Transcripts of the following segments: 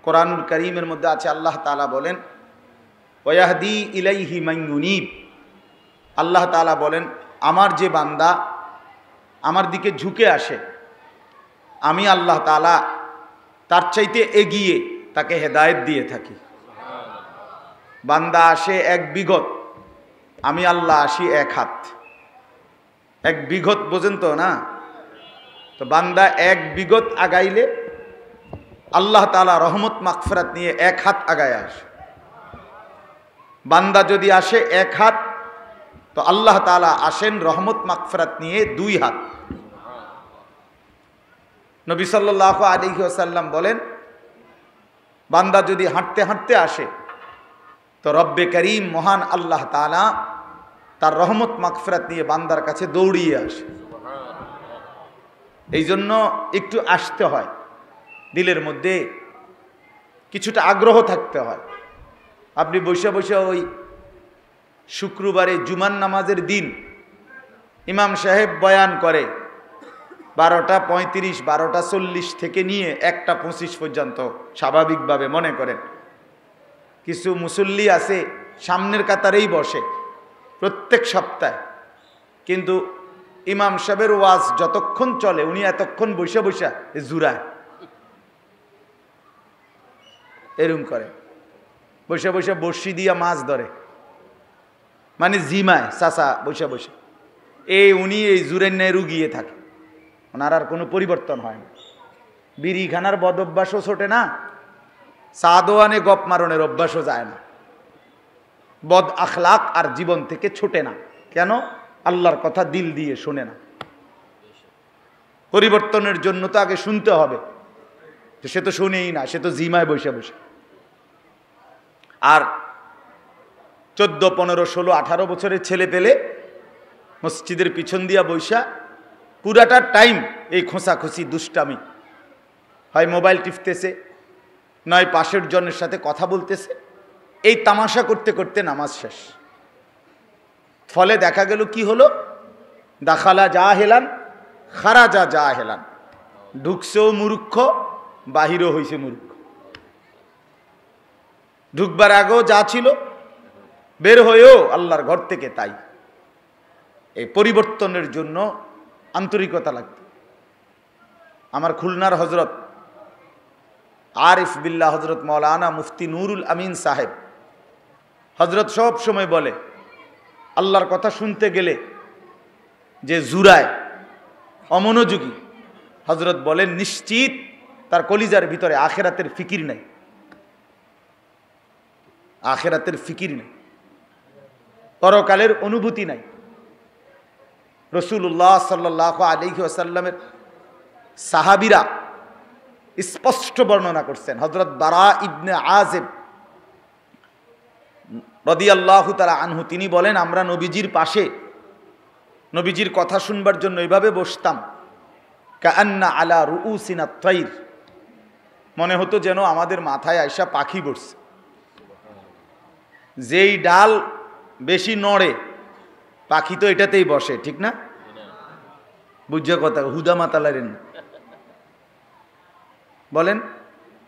কোরআনুল কারীমের মধ্যে আছে, আল্লাহ তাআলা বলেন ওয়াহদি ইলাইহি মান ইউনীব। আল্লাহ তাআলা বলেন আমার যে বান্দা আমার দিকে ঝুঁকে আসে, আমি আল্লাহ তাআলা তার চাইতে এগিয়ে তাকে হেদায়েত দিয়ে থাকি। বান্দা আসে এক বিঘত, আমি আল্লাহ আসি এক হাত। এক বিঘত বোঝেন তো না? তো বান্দা এক বিঘত আগাইলে আল্লাহ তাআলা রহমত মাগফিরাত নিয়ে এক হাত আগায় আসে। বান্দা যদি আসে এক হাত, তো আল্লাহ তাআলা আসেন রহমত মাগফিরাত নিয়ে দুই হাত। নবী সাল্লাল্লাহু আলাইহি ওয়াসাল্লাম বলেন বান্দা যদি হাঁটতে হাঁটতে আসে, তো রব্বে করিম মহান আল্লাহ তাআলা তার রহমত মাগফিরাত নিয়ে বান্দার কাছে দৌড়িয়ে আসে। এই জন্য একটু আসতে হয়, দিলের মধ্যে কিছুটা আগ্রহ থাকতে হয়। আপনি বসে বসে ওই শুক্রবারে জুমার নামাজের দিন ইমাম সাহেব বয়ান করে 12:35, 12:40 থেকে নিয়ে 1:25 পর্যন্ত, স্বাভাবিকভাবে মনে করেন কিছু মুসল্লি আছে সামনের কাতারেই বসে প্রত্যেক সপ্তাহে, কিন্তু ইমাম সাহেবের ওয়াজ যতক্ষণ চলে উনি এতক্ষণ বসে বসে জুরায়, এরকম করে বসে বসে বড়শি দিয়া মাছ ধরে, মানে জিমায় চাচা বসে বসে। উনি এই জুরেন্যায় রুগিয়ে থাকে, ওনার আর কোনো পরিবর্তন হয় না। বিড়ি খানার বদ অভ্যাসও ছোটে না, চা দোয়ানে গপ মারণের অভ্যাসও যায় না, বদ আখলাক আর জীবন থেকে ছোটে না। কেন? আল্লাহর কথা দিল দিয়ে শোনে না। পরিবর্তনের জন্য তো আগে শুনতে হবে, তো সে তো শুনেই না, সে তো জিমায় বসে বসে। আর 14, 15, 16, 18 বছরের ছেলে পেলে মসজিদের পিছন দিয়া বৈশা পুরাটা টাইম এই খোঁচাখুচি দুষ্টামি, হয় মোবাইল টিপতেছে, নয় পাশের জনের সাথে কথা বলতেছে, এই তামাশা করতে করতে নামাজ শেষ। ফলে দেখা গেল কি হলো, দাখালা জাহেলান খারাজা জাহেলান, ঢুকছেও মূর্খ, বাহিরও হইছে মূর্খ। ঢুকবার আগেও যা ছিল, বের হয়েও আল্লাহর ঘর থেকে তাই। এই পরিবর্তনের জন্য আন্তরিকতা লাগত। আমার খুলনার হজরত আরিফ বিল্লাহ হজরত মৌলানা মুফতি নুরুল আমিন সাহেব, হজরত সব সময় বলে আল্লাহর কথা শুনতে গেলে যে জুরায়, অমনোযোগী, হজরত বলেন নিশ্চিত তার কলিজার ভিতরে আখেরাতের ফিকির নাই, আখেরাতের ফিকির নাই, পরকালের অনুভূতি নাই। রাসূলুল্লাহ সাল্লাল্লাহু আলাইহি ওয়াসাল্লামের সাহাবীরা স্পষ্ট বর্ণনা করছেন। হযরত বারা ইবনে আযিব রাদিয়াল্লাহু তাআলা আনহু তিনি বলেন আমরা নবীজির পাশে নবীজির কথা শুনবার জন্য এইভাবে বসতাম, কাআন্না আলা রুউসিনা তাইর, মনে হতো যেন আমাদের মাথায় আয়সা পাখি বসছে। যেই ডাল বেশি নড়ে পাখি তো এটাতেই বসে, ঠিক না? বুঝছে কথা, হুদা মাতালারেন বলেন,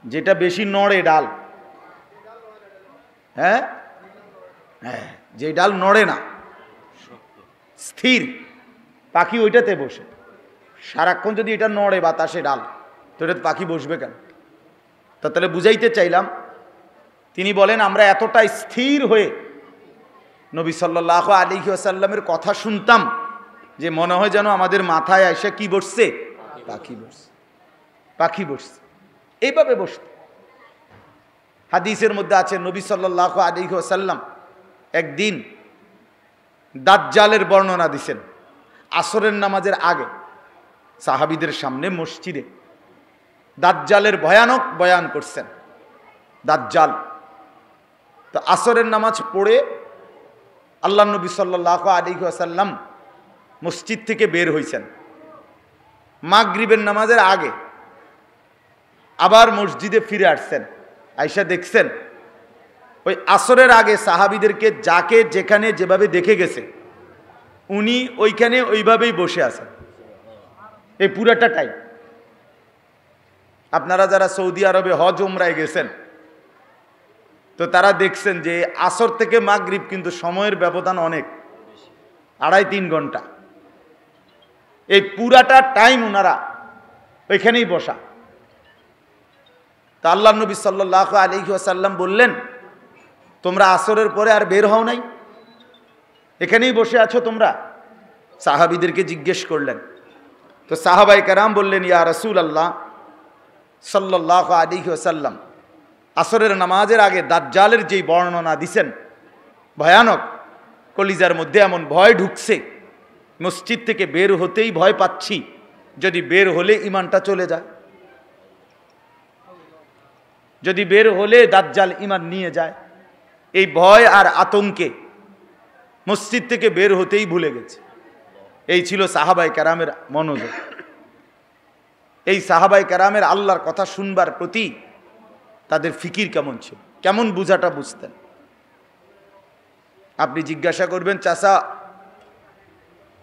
যেটা বেশি নড়ে ডাল, হ্যাঁ হ্যাঁ, যে ডাল নড়ে না, স্থির, পাখি ওইটাতে বসে। সারাক্ষণ যদি এটা নড়ে বাতাসে ডাল, তো এটা পাখি বসবে কেন? তা তাহলে বুঝাইতে চাইলাম, তিনি বলেন আমরা এতটা স্থির হয়ে নবী সাল্লাল্লাহু আলাইহি ওয়াসাল্লামের কথা শুনতাম যে মনে হয় যেন আমাদের মাথায় আয়সা কি বসছে, পাখি বসছে, পাখি বসছে, এইভাবে বসত। হাদিসের মধ্যে আছে নবী সাল্লাল্লাহু আলাইহি ওয়াসাল্লাম একদিন দাজ্জালের বর্ণনা দিছেন আসরের নামাজের আগে সাহাবীদের সামনে মসজিদে। দাজ্জালের ভয়ানক বয়ান করছেন, দাজ্জাল। তো আসরের নামাজ পড়ে আল্লাহ নবী সাল্লাল্লাহু আলাইহি ওয়াসাল্লাম মসজিদ থেকে বের হইছেন। মাগরিবের নামাজের আগে আবার মসজিদে ফিরে আসছেন, আয়েশা দেখছেন ওই আসরের আগে সাহাবীদেরকে যাকে যেখানে যেভাবে দেখে গেছে উনি ওইখানে ওইভাবেই বসে আছেন এই পুরাটা টাইম। আপনারা যারা সৌদি আরবে হজ উমরায় গেছেন তো তারা দেখছেন যে আসর থেকে মাগরিব কিন্তু সময়ের ব্যবধান অনেক, 2.5-3 ঘন্টা। এই পুরাটা টাইম ওনারা ওইখানেই বসা। তা আল্লাহ নবী সাল্লাল্লাহু আলাইহি ওয়াসাল্লাম বললেন, তোমরা আসরের পরে আর বের হও নাই, এখানেই বসে আছো তোমরা? সাহাবীদেরকে জিজ্ঞেস করলেন। তো সাহাবায়ে কেরাম বললেন, ইয়া রাসূলুল্লাহ সাল্লাল্লাহু আলাইহি ওয়াসাল্লাম, আসরের নামাজের আগে দাজ্জালের যেই বর্ণনা দিছেন ভয়ানক, কলিজার মধ্যে এমন ভয় ঢুকছে, মসজিদ থেকে বের হতেই ভয় পাচ্ছি, যদি বের হলে ঈমানটা চলে যায়, যদি বের হলে দাজ্জাল ঈমান নিয়ে যায়। এই ভয় আর আতঙ্কে মসজিদ থেকে বের হতেই ভুলে গেছে। এই ছিল সাহাবায়ে কেরামের মনোযোগ। এই সাহাবায়ে কেরামের আল্লাহর কথা শুনবার প্রতি তাদের ফিকির কেমন ছিল, কেমন বুঝাটা বুঝতেন। আপনি জিজ্ঞাসা করবেন, চাচা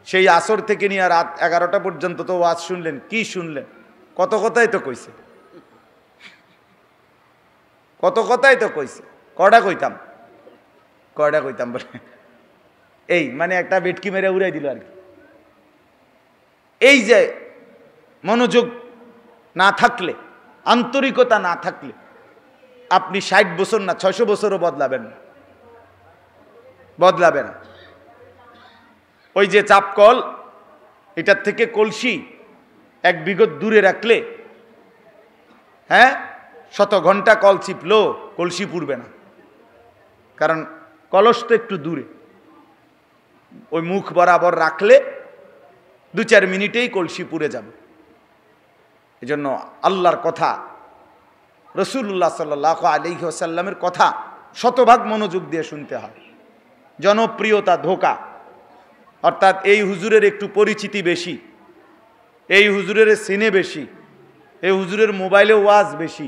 সেই আসর থেকে নিয়ে রাত 11টা পর্যন্ত তো ওয়াজ শুনলেন, কি শুনলেন? কত কথাই তো কইছে, কত কথাই তো কইছে। কয়টা কইতাম বলে এই মানে একটা বেটকি মেরে উড়াই দিল আর কি। এই যে মনোযোগ না থাকলে, আন্তরিকতা না থাকলে আপনি 60 বছর না 600 বছরও বদলাবেন না। ওই যে চাপকল, এটার থেকে কলসি 1 বিঘত দূরে রাখলে, হ্যাঁ, 100 ঘন্টা কল চিপলো কলসি পুড়বে না, কারণ কলস তো একটু দূরে। ওই মুখ বরাবর রাখলে 2-4 মিনিটেই কলসি পুড়ে যাবে। এজন্য আল্লাহর কথা, রাসূলুল্লাহ সাল্লাল্লাহু আলাইহি ওয়াসাল্লামের কথা শতভাগ মনোযোগ দিয়ে শুনতে হয়। জনপ্রিয়তা ধোঁকা, অর্থাৎ এই হুজুরের একটু পরিচিতি বেশি, এই হুজুরের সিনে বেশি, এই হুজুরের মোবাইলে ওয়াজ বেশি,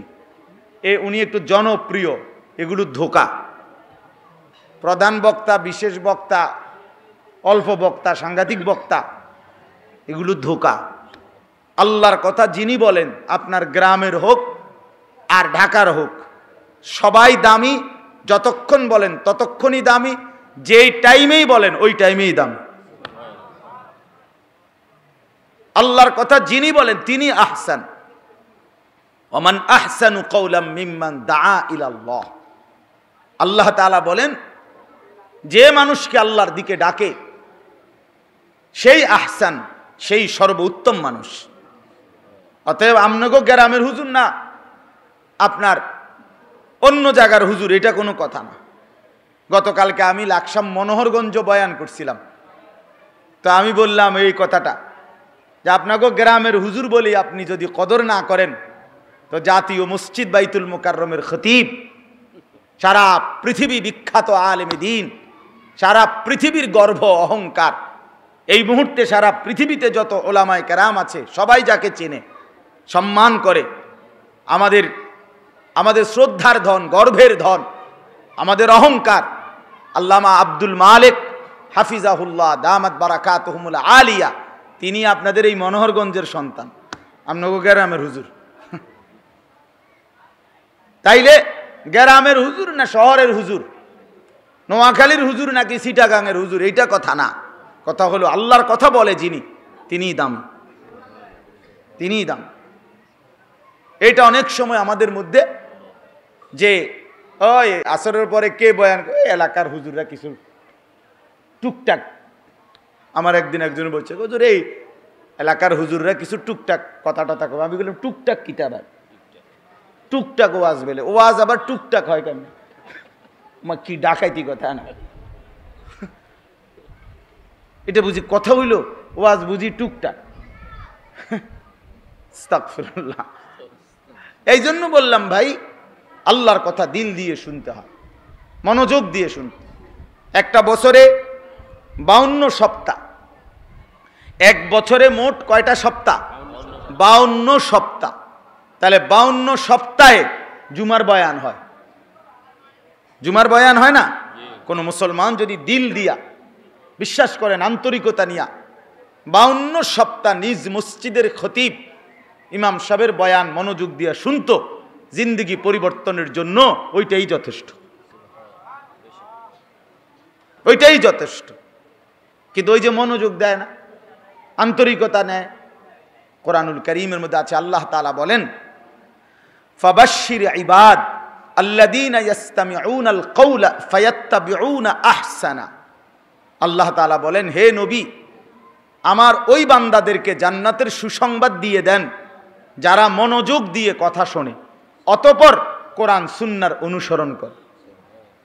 উনি একটু জনপ্রিয়, এগুলো ধোঁকা। প্রধান বক্তা, বিশেষ বক্তা, অল্প বক্তা, সাংঘাতিক বক্তা, এগুলো ধোঁকা। আল্লাহর কথা যিনি বলেন, আপনার গ্রামের হোক আর ঢাকার হোক, সবাই দামি। যতক্ষণ বলেন ততক্ষণই দামি, যেই টাইমেই বলেন ওই টাইমেই দামি। আল্লাহর কথা যিনি বলেন তিনি আহসান। ওমান আহসানু কওলাম মিম্মান দাআ ইলাল্লাহ। আল্লাহ তাআলা বলেন, যে মানুষকে আল্লাহর দিকে ডাকে সেই আহসান, সেই সর্বোত্তম মানুষ। অতএব আমনগো গ্রামের হুজুর না, আপনার অন্য জায়গার হুজুর, এটা কোনো কথা না। গতকালকে আমি লাকসাম মনোহরগঞ্জ বয়ান করছিলাম, তো আমি বললাম এই কথাটা যে আপনাগো গ্রামের হুজুর বলি আপনি যদি কদর না করেন, তো জাতীয় মসজিদ বাইতুল মুকাররমের খতিব, সারা পৃথিবী বিখ্যাত আলেমে দ্বীন, সারা পৃথিবীর গর্ব অহংকার, এই মুহূর্তে সারা পৃথিবীতে যত ওলামায়ে কেরাম আছে সবাই যাকে চেনে, সম্মান করে, আমাদের শ্রদ্ধার ধন, গর্বের ধন, আমাদের অহংকার, আল্লামা আব্দুল মালিক হাফিজাহুল্লাহ দামাত বারাকাতুহুমুল আলিয়া, তিনি আপনাদের এই মনোহরগঞ্জের সন্তান, আমনগো গ্রামের হুজুর। তাইলে গ্রামের হুজুর না শহরের হুজুর, নোয়াখালীর হুজুর নাকি চিটাগাংয়ের হুজুর, এইটা কথা না। কথা হলো আল্লাহর কথা বলে যিনি, তিনিই দাম, তিনিই দাম। এটা অনেক সময় আমাদের মধ্যে যে ওই আসরের পরে কে বয়ান, এলাকার হুজুররা কিছু টুকটাক। আমার একদিন একজন বলছে, হুজুর এই এলাকার হুজুররা কিছু টুকটাক কথা টথা করবে। আমি বললাম টুকটাক কিটা ভাই? টুকটাক ওয়াজ বলে, ওয়াজ আবার টুকটাক হয় কেন? কি ডাকাইতি কথা না, এটা বুঝি কথা হইল? ওয়াজ বুঝি টুকটাক? আস্তাগফিরুল্লাহ। এই জন্য বললাম ভাই, আল্লাহর কথা দিল দিয়ে শুনতে হয়, মনোযোগ দিয়ে শুনতে। একটা বছরে 52 সপ্তাহ, এক বছরে মোট কয়টা সপ্তাহ? 52 সপ্তাহ। তাহলে 52 সপ্তাহে জুমার বয়ান হয়, জুমার বয়ান হয় না? কোন মুসলমান যদি দিল দিয়া, বিশ্বাস করেন আন্তরিকতা নিয়া, 52 সপ্তাহ নিজ মসজিদের খতিব ইমাম সাহেবের বয়ান মনোযোগ দিয়ে শুনতো, জিন্দেগি পরিবর্তনের জন্য ওইটাই যথেষ্ট, ওইটাই যথেষ্ট। কিন্তু ওই যে মনোযোগ দেয় না, আন্তরিকতা নেয়। কোরআনুল কারীমের মধ্যে আছে, আল্লাহ তাআলা বলেন, ফাবাশশির ইবাদ আল্লাযীনা ইসতামিউনাল কওলা ফায়াত্তাবিউনা আহসানা। আল্লাহ তাআলা বলেন, হে নবী, আমার ওই বান্দাদেরকে জান্নাতের সুসংবাদ দিয়ে দেন যারা মনোযোগ দিয়ে কথা শোনে, অতঃপর কোরআন সুন্নাহর অনুসরণ করে।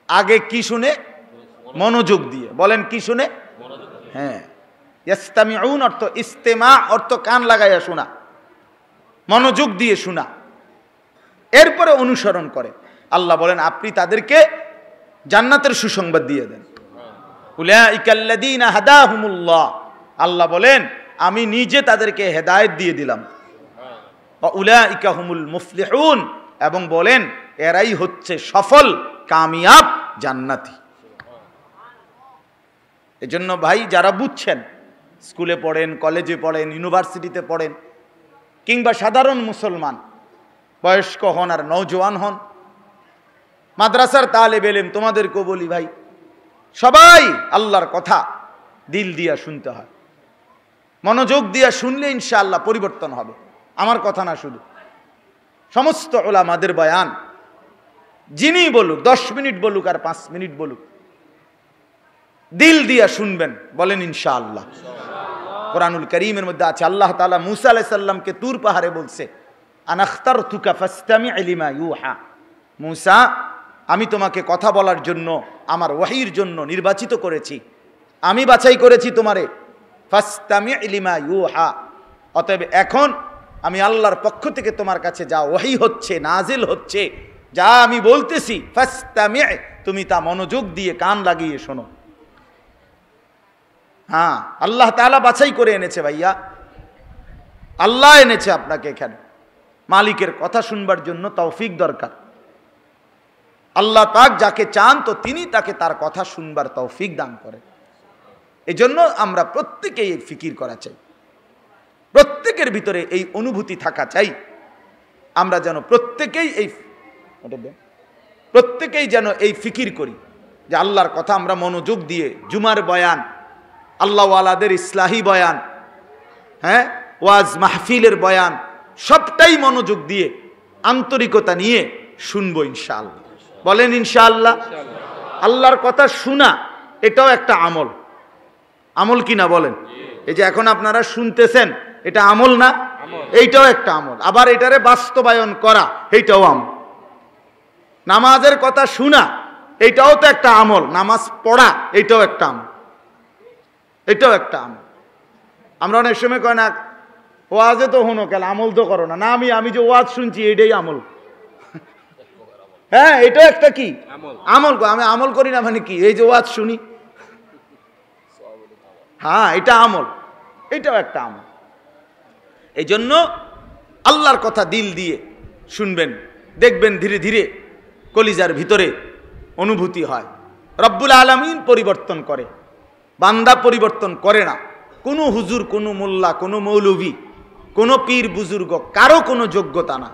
আগে কি শুনে? মনোযোগ দিয়ে। বলেন কি শুনে? হ্যাঁ, ইসতামিউন অর্থ ইস্তেমা অর্থ কান লাগাইয়া শোনা, মনোযোগ দিয়ে শোনা, এরপরে অনুসরণ করে। আল্লাহ বলেন আপনি তাদেরকে জান্নাতের সুসংবাদ দিয়ে দেন। উলাইকাল্লাযীনা হাদাহুমুল্লাহ, আল্লাহ বলেন আমি নিজে তাদেরকে হেদায়েত দিয়ে দিলাম। উলাইকা হুমুল মুফলিহুন, এবং বলেন এরাই হচ্ছে সফল কামিয়াব জান্নাতি। এজন্য ভাই যারা বুঝছেন, স্কুলে পড়েন, কলেজে পড়েন, ইউনিভার্সিটিতে পড়েন, কিংবা সাধারণ মুসলমান, বয়স্ক হন আর নওজোয়ান হন, মাদ্রাসার তালেব ইলম, তোমাদেরকেও বলি ভাই, সবাই আল্লাহর কথা দিল দিয়া শুনতে হয়। মনোযোগ দিয়া শুনলে ইনশাআল্লাহ পরিবর্তন হবে। আমার কথা না, শুধু সমস্ত উলামাদের বয়ান যিনি বলুক, 10 মিনিট বলুক আর 5 মিনিট বলুক, দিল দিয়া শুনবেন। বলেন ইনশাআল্লাহ। কোরআনুল কারীমের মধ্যে আছে, আল্লাহ তাআলা মূসা আলাইহিস সালামকে তুর পাহাড়ে বলছে, আনাখতারতুকা ফাসতামি' লিমা ইউহা। মূসা, আমি তোমাকে কথা বলার জন্য, আমার ওহীর জন্য নির্বাচিত করেছি, আমি বাছাই করেছি তোমারে। ফাসতামি' লিমা ইউহা, অতএব এখন আমি আল্লাহর পক্ষ থেকে তোমার কাছে যা ওহী হচ্ছে, নাজিল হচ্ছে, যা আমি বলতেছি, ফাসতামি', তুমি তা মনোযোগ দিয়ে কান লাগিয়ে শোনো। হ্যাঁ, আল্লাহ তাআলা বাছাই করে এনেছে ভাইয়া, আল্লাহ এনেছে আপনাকে এখানে। মালিকের কথা শুনবার জন্য তৌফিক দরকার। আল্লাহ পাক যাকে চান তো তিনি তাকে তার কথা শুনবার তৌফিক দান করেন। এজন্য আমরা প্রত্যেকেই এই ফিকির করা চাই, প্রত্যেকের ভিতরে এই অনুভূতি থাকা চাই। আমরা যেন প্রত্যেকেই যেন এই ফিকির করি যে আল্লাহর কথা আমরা মনোযোগ দিয়ে, জুমার বয়ান, আল্লাহওয়ালাদের ইসলাহি বয়ান, হ্যাঁ, ওয়াজ মাহফিলের বয়ান, সবটাই মনোযোগ দিয়ে আন্তরিকতা নিয়ে শুনবো ইনশাআল্লাহ। বলেন ইনশাআল্লাহ। আল্লাহর কথা শোনা এটাও একটা আমল। আমল কি না বলেন? এই যে এখন আপনারা শুনতেছেন, এটা আমল না? এইটাও একটা আমল। আবার এটারে বাস্তবায়ন করা, এইটাও আমল। নামাজের কথা শোনা, এইটাও তো একটা আমল। নামাজ পড়া, এইটাও একটা আমল, এটাও একটা আমল। আমরা অনেক সময় কয় না, ওয়াজে তো হনো কেন, আমল তো করো না। না, আমি যে ওয়াজ শুনছি এটাই আমল। হ্যাঁ, এটাও একটা কি আমল। আমি আমল করি না মানে কি? এই যে ওয়াজ শুনি, হ্যাঁ এটা আমল, এটাও একটা আমল। এই জন্য আল্লাহর কথা দিল দিয়ে শুনবেন, দেখবেন ধীরে ধীরে কলিজার ভিতরে অনুভূতি হয়। রব্বুল আলামিন পরিবর্তন করে, বান্দা পরিবর্তন করে না। কোনো হুজুর, কোনো মোল্লা, কোনো মৌলভী, কোনো পীর বুজুর্গ, কারো কোনো যোগ্যতা না।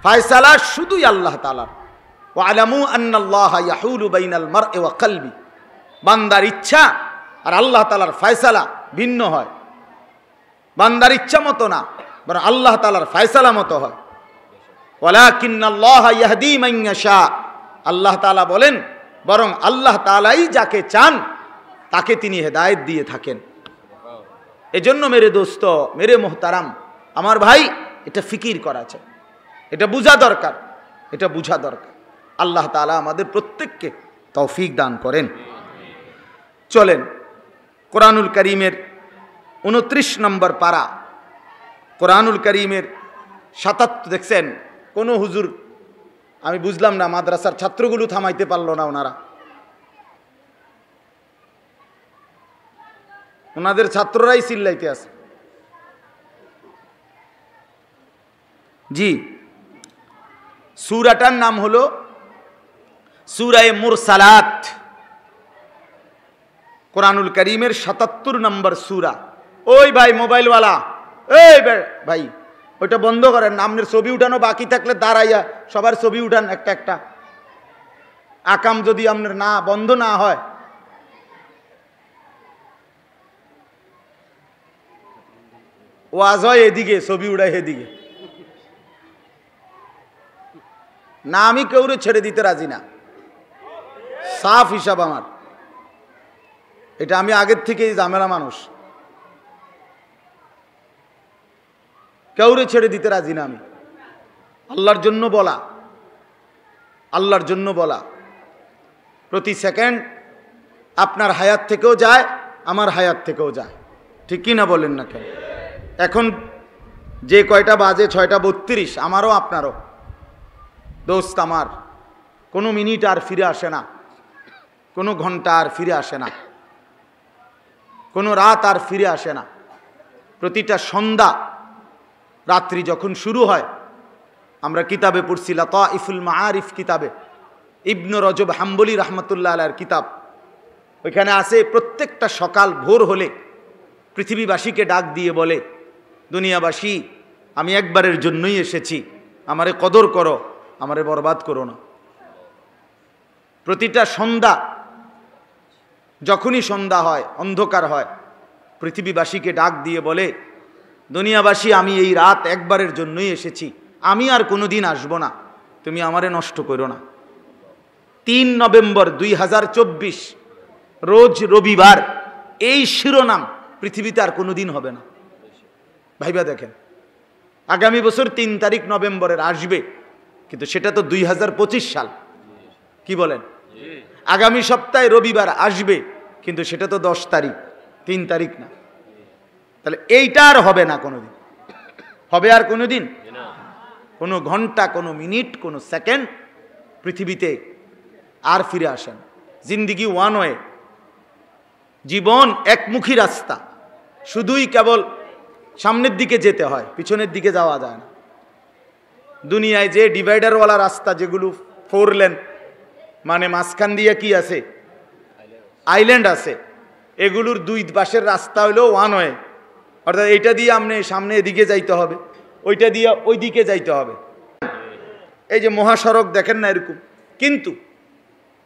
ফায়সালা শুধুই আল্লাহ তাআলার। ওয়ালামু আন্নাল্লাহা ইয়াহুলু বাইনাল মারই ওয়া কলবি। বান্দার ইচ্ছা আর আল্লাহ তাআলার ফায়সালা ভিন্ন হয়। বান্দার ইচ্ছা মতো না, বরং আল্লাহ তাআলার ফায়সালা মতো হয়। ওয়ালাকিন্নাল্লাহা ইয়াহদি মান ইয়াশা। আল্লাহ তাআলা বলেন, বরং আল্লাহ তাআলাই যাকে চান তাকে তিনি হেদায়েত দিয়ে থাকেন। এজন্য মেরে দোস্ত, মেরে মোহতারাম, আমার ভাই, এটা ফিকির করা চাই, এটা বুঝা দরকার, এটা বুঝা দরকার। আল্লাহ তাআলা আমাদের প্রত্যেককে তৌফিক দান করেন। চলেন কোরআনুল কারীমের 29 নম্বর পারা, কোরআনুল কারীমের 77। দেখছেন কোন হুজুর, আমি বুঝলাম না, মাদ্রাসার ছাত্রগুলো থামাইতে পারলো না। ওনাদের ছাত্ররাই চিল্লাইতে আছে। জি, সূরাটার নাম হলো সূরায়ে মুরসালাত। কোরআনুল কারীমের 77 নম্বর সূরা। ওই ভাই মোবাইলওয়ালা, এই ভাই ওইটা বন্ধ করেন না। আপনার ছবি উঠানো বাকি থাকলে দাঁড়াইয়া সবার ছবি উঠান একটা একটা। আকাম যদি আপনার না বন্ধ না হয়, ওয়াজ হয় এদিকে, ছবি উড়ায় এদিকে। না, আমি কেউরে ছেড়ে দিতে রাজি না, সাফ হিসাব আমার এটা। আমি আগের থেকেই ঝামেলা মানুষ, কেউরে ছেড়ে দিতে রাজি না আমি। আল্লাহর জন্য বলা, আল্লাহর জন্য বলা। প্রতি সেকেন্ড আপনার হায়াত থেকেও যায়, আমার হায়াত থেকেও যায়, ঠিক কি না বলেন না কেন? এখন যে কয়টা বাজে 6:32, আমারও আপনারও দোস্ত আমার, কোনো মিনিট আর ফিরে আসে না, কোনো ঘন্টা আর ফিরে আসে না, কোনো রাত আর ফিরে আসে না। প্রতিটা সন্ধ্যা রাত্রি যখন শুরু হয়, আমরা কিতাবে পড়ছি লাতাইফুল মাআরিফ কিতাবে, ইবনে রজব হাম্বলি রহমতুল্লাহ আলাইহির কিতাব, ওইখানে আছে প্রত্যেকটা সকাল ভোর হলে পৃথিবীবাসীকে ডাক দিয়ে বলে, দুনিয়াবাসী আমি একবারের জন্যই এসেছি, আমারে কদর করো, আমারে বরবাদ করো না। প্রতিটা সন্ধ্যা যখনই সন্ধ্যা হয়, অন্ধকার হয়, পৃথিবীবাসীকে ডাক দিয়ে বলে, দুনিয়াবাসী আমি এই রাত একবারের জন্যই এসেছি, আমি আর কোনোদিন আসবো না, তুমি আমারে নষ্ট করো না। 3 নভেম্বর 2024 রোজ রবিবার, এই শিরোনাম পৃথিবীতে আর কোনোদিন হবে না। ভাইবা দেখেন, আগামী বছর 3 তারিখ নভেম্বরের আসবে, কিন্তু সেটা তো 2025 সাল, কি বলেন? আগামী সপ্তাহে রবিবার আসবে, কিন্তু সেটা তো 10 তারিখ, 3 তারিখ না। তাহলে এইটা আর হবে না কোনোদিন, হবে আর কোনোদিন? কোনো ঘন্টা, কোনো মিনিট, কোনো সেকেন্ড পৃথিবীতে আর ফিরে আসেন। জিন্দিগি ওয়ান ওয়ে, জীবন একমুখী রাস্তা, শুধুই কেবল সামনের দিকে যেতে হয়, পিছনের দিকে যাওয়া যায় না। দুনিয়ায় যে ডিভাইডারওয়ালা রাস্তা, যেগুলো 4 লেন, মানে মাঝখান দিয়ে কি আছে, আইল্যান্ড আছে, এগুলোর 2 পাশের রাস্তা হলো ওয়ান ওয়ে, অর্থাৎ এইটা দিয়ে আপনি সামনে এদিকে যাইতে হবে, ওইটা দিয়ে ওই দিকে যাইতে হবে। এই যে মহাসড়ক দেখেন না এরকম, কিন্তু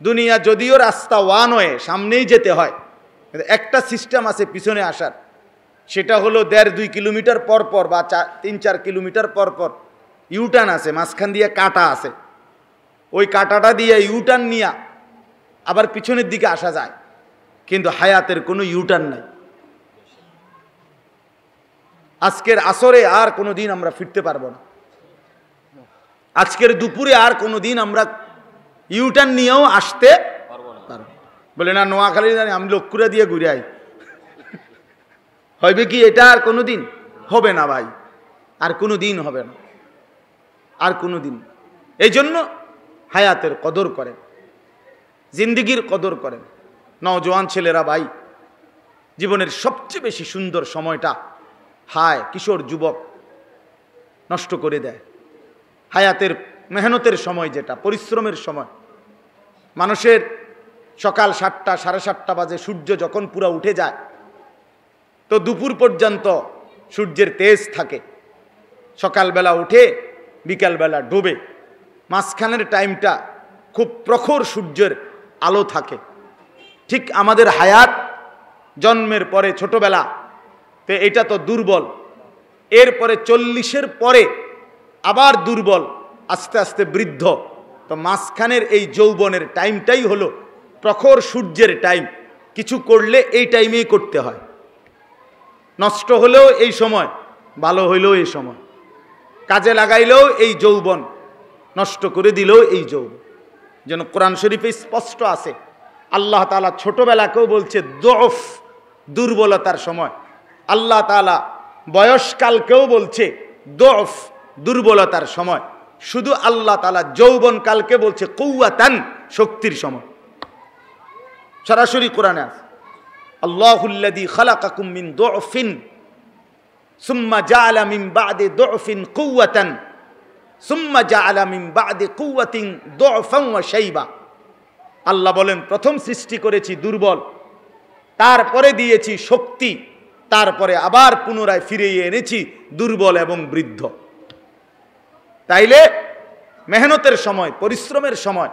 দুনিয়া যদিও রাস্তা ওয়ান ওয়ে, সামনেই যেতে হয়, একটা সিস্টেম আছে পিছনে আসার, সেটা হলো 1.5-2 কিলোমিটার পর পর বা 3-4 কিলোমিটার পর পর ইউটার্ন আছে, মাঝখান দিয়ে কাটা আছে, ওই কাটাটা দিয়ে ইউটার্ন নিয়ে আবার পিছনের দিকে আসা যায়। কিন্তু হায়াতের কোনো ইউটার্ন নাই। আজকের আসরে আর কোনো দিন আমরা ফিরতে পারবো না, আজকের দুপুরে আর কোনো দিন আমরা ইউটার্ন নিয়েও আসতে পারবো না। বলে না নোয়াখালী জানি আমি লক্ষ্যরা দিয়ে ঘুরে আই, হবে কি? এটা আর কোনো দিন হবে না ভাই, আর কোনো দিন হবে না, আর কোনো দিন। এই জন্য হায়াতের কদর করেন, জিন্দিগির কদর করেন। নওজোয়ান ছেলেরা ভাই, জীবনের সবচেয়ে বেশি সুন্দর সময়টা হায় কিশোর যুবক নষ্ট করে দেয়। হায়াতের মেহনতের সময়, যেটা পরিশ্রমের সময়, মানুষের সকাল 7টা 7:30 বাজে সূর্য যখন পুরা উঠে যায়, তো দুপুর পর্যন্ত সূর্যের তেজ থাকে। সকালবেলা উঠে বিকালবেলা ডুবে, মাঝখানের টাইমটা খুব প্রখর সূর্যের আলো থাকে। ঠিক আমাদের হায়াত জন্মের পরে ছোটবেলা তো এটা তো দুর্বল, এরপরে 40-এর পরে আবার দুর্বল, আস্তে আস্তে বৃদ্ধ। তো মাঝখানের এই যৌবনের টাইমটাই হলো প্রখর সূর্যের টাইম। কিছু করলে এই টাইমেই করতে হয়, নষ্ট হলেও এই সময়, ভালো হইলেও এই সময়, কাজে লাগাইলেও এই যৌবন, নষ্ট করে দিলেও এই যৌবন। যেন কোরআন শরীফে স্পষ্ট আছে, আল্লাহ তাআলা ছোটবেলাকেও বলছে দফ, দুর্বলতার সময়। আল্লাহ তাআলা বয়সকালকেও বলছে দফ, দুর্বলতার সময়। শুধু আল্লাহ তাআলা যৌবনকালকে বলছে কুওয়াতান, শক্তির সময়। সরাসরি কোরআনে আছে, আল্লাহুল্লাযী খালাকাকুম মিন দুফিন সুম্মা জাআলা মিন বা'দি দুফিন কুওয়াতান সুম্মা জাআলা মিন বা'দি কুওয়াতিন দুফান ওয়া শাইবা। আল্লাহ বলেন, প্রথম সৃষ্টি করেছি দুর্বল, তারপরে দিয়েছি শক্তি, তারপরে আবার পুনরায় ফিরিয়ে এনেছি দুর্বল এবং বৃদ্ধ। তাইলে মেহনতের সময়, পরিশ্রমের সময়,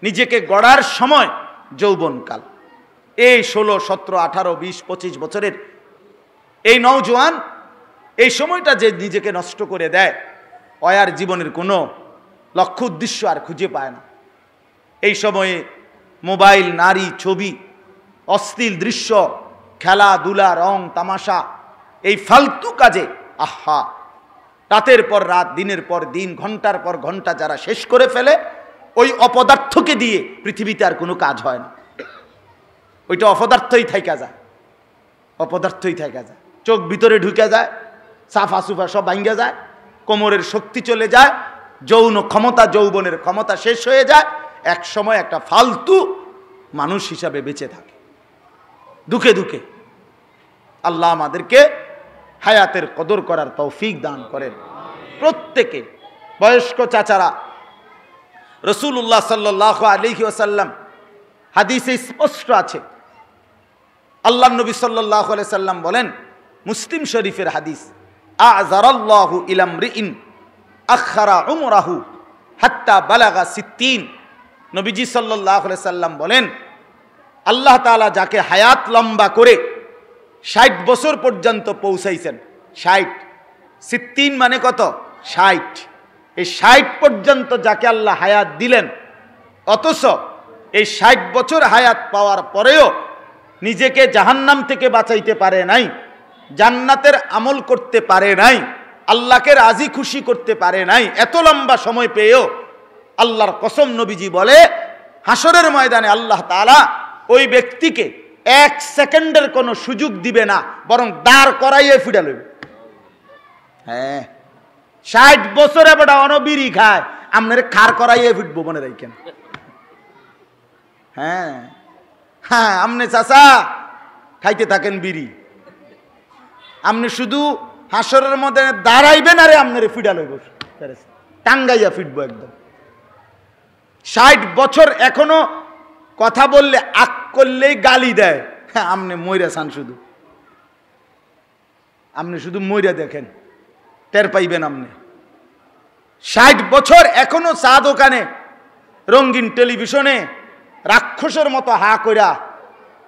নিজেকে গড়ার সময় যৌবনকাল। এই 16, 17, 18, 20, 25 বছরের এই নওজোয়ান, এই সময়টা যে নিজেকে নষ্ট করে দেয়, আর জীবনের কোনো লক্ষ্য উদ্দেশ্য আর খুঁজে পায় না। এই সময়ে মোবাইল, নারী, ছবি, অশ্লীল দৃশ্য, খেলাধুলা, রং তামাশা, এই ফালতু কাজে আহা রাতের পর রাত, দিনের পর দিন, ঘন্টার পর ঘন্টা যারা শেষ করে ফেলে, ওই অপদার্থকে দিয়ে পৃথিবীতে আর কোনো কাজ হয় না। ওইটা অপদার্থই থাইকা যায়, অপদার্থই থাইকা যায়। চোখ ভিতরে ঢুকে যায়, সাফা সুফা সব ভাঙ্গা যায়, কোমরের শক্তি চলে যায়, যৌন ক্ষমতা, যৌবনের ক্ষমতা শেষ হয়ে যায়। এক সময় একটা ফালতু মানুষ হিসাবে বেঁচে থাকে দুঃখে দুঃখে। আল্লাহ আমাদেরকে হায়াতের কদর করার তৌফিক দান করেন প্রত্যেকে। বয়স্ক চাচারা, রাসূলুল্লাহ সাল্লাল্লাহু আলাইহি ওয়াসাল্লাম হাদিসে স্পষ্ট আছে, আল্লাহ নবী সাল্লাল্লাহু আলাইহি সাল্লাম বলেন, মুসলিম শরীফের হাদিস, আ'যারাল্লাহু ইলা মরিইন আখারা উমরাহু হাত্তা বালাগা 60। নবীজি সাল্লাল্লাহু আলাইহি সাল্লাম বলেন, আল্লাহ তাআলা যাকে হায়াত লম্বা করে 60 বছর পর্যন্ত পৌঁছাইছেন, 60, 60 মানে কত? 60। এই 60 পর্যন্ত যাকে আল্লাহ হায়াত দিলেন, অথচ এই 60 বছর হায়াত পাওয়ার পরেও নিজেকে জাহান্নাম থেকে বাঁচাইতে পারে নাই, জান্নাতের আমল করতে পারে নাই, আল্লাহকে রাজি খুশি করতে পারে নাই, এত লম্বা সময় পেয়েও আল্লাহর কসম নবীজি বলে, হাসরের ময়দানে আল্লাহ তাআলা ওই ব্যক্তিকে 1 সেকেন্ডের কোনো সুযোগ দিবে না, বরং দাঁড় করাইয়ে ফিরা লইবে। হ্যাঁ, 60 বছরে বেটা অনবিরি খায়, আপনার খার করাইয়ে ফিটবো মনে রাখেন। হ্যাঁ হ্যাঁ, আপনি চাচা খাইতে থাকেন বিড়ি, আপনি শুধু হাসরের মধ্যে দাঁড়াইবেন, আরে আপনার ফিডা লইব, টাঙ্গাইয়া ফিটবো একদম। 60 বছর এখনো কথা বললে, আক করলেই গালি দেয়। হ্যাঁ, আপনি মইরা চান, শুধু আপনি শুধু মইরা দেখেন, টের পাইবেন আপনি। 60 বছর এখনো চা দোকানে, রঙিন টেলিভিশনে রাক্ষসের মতো হা কইরা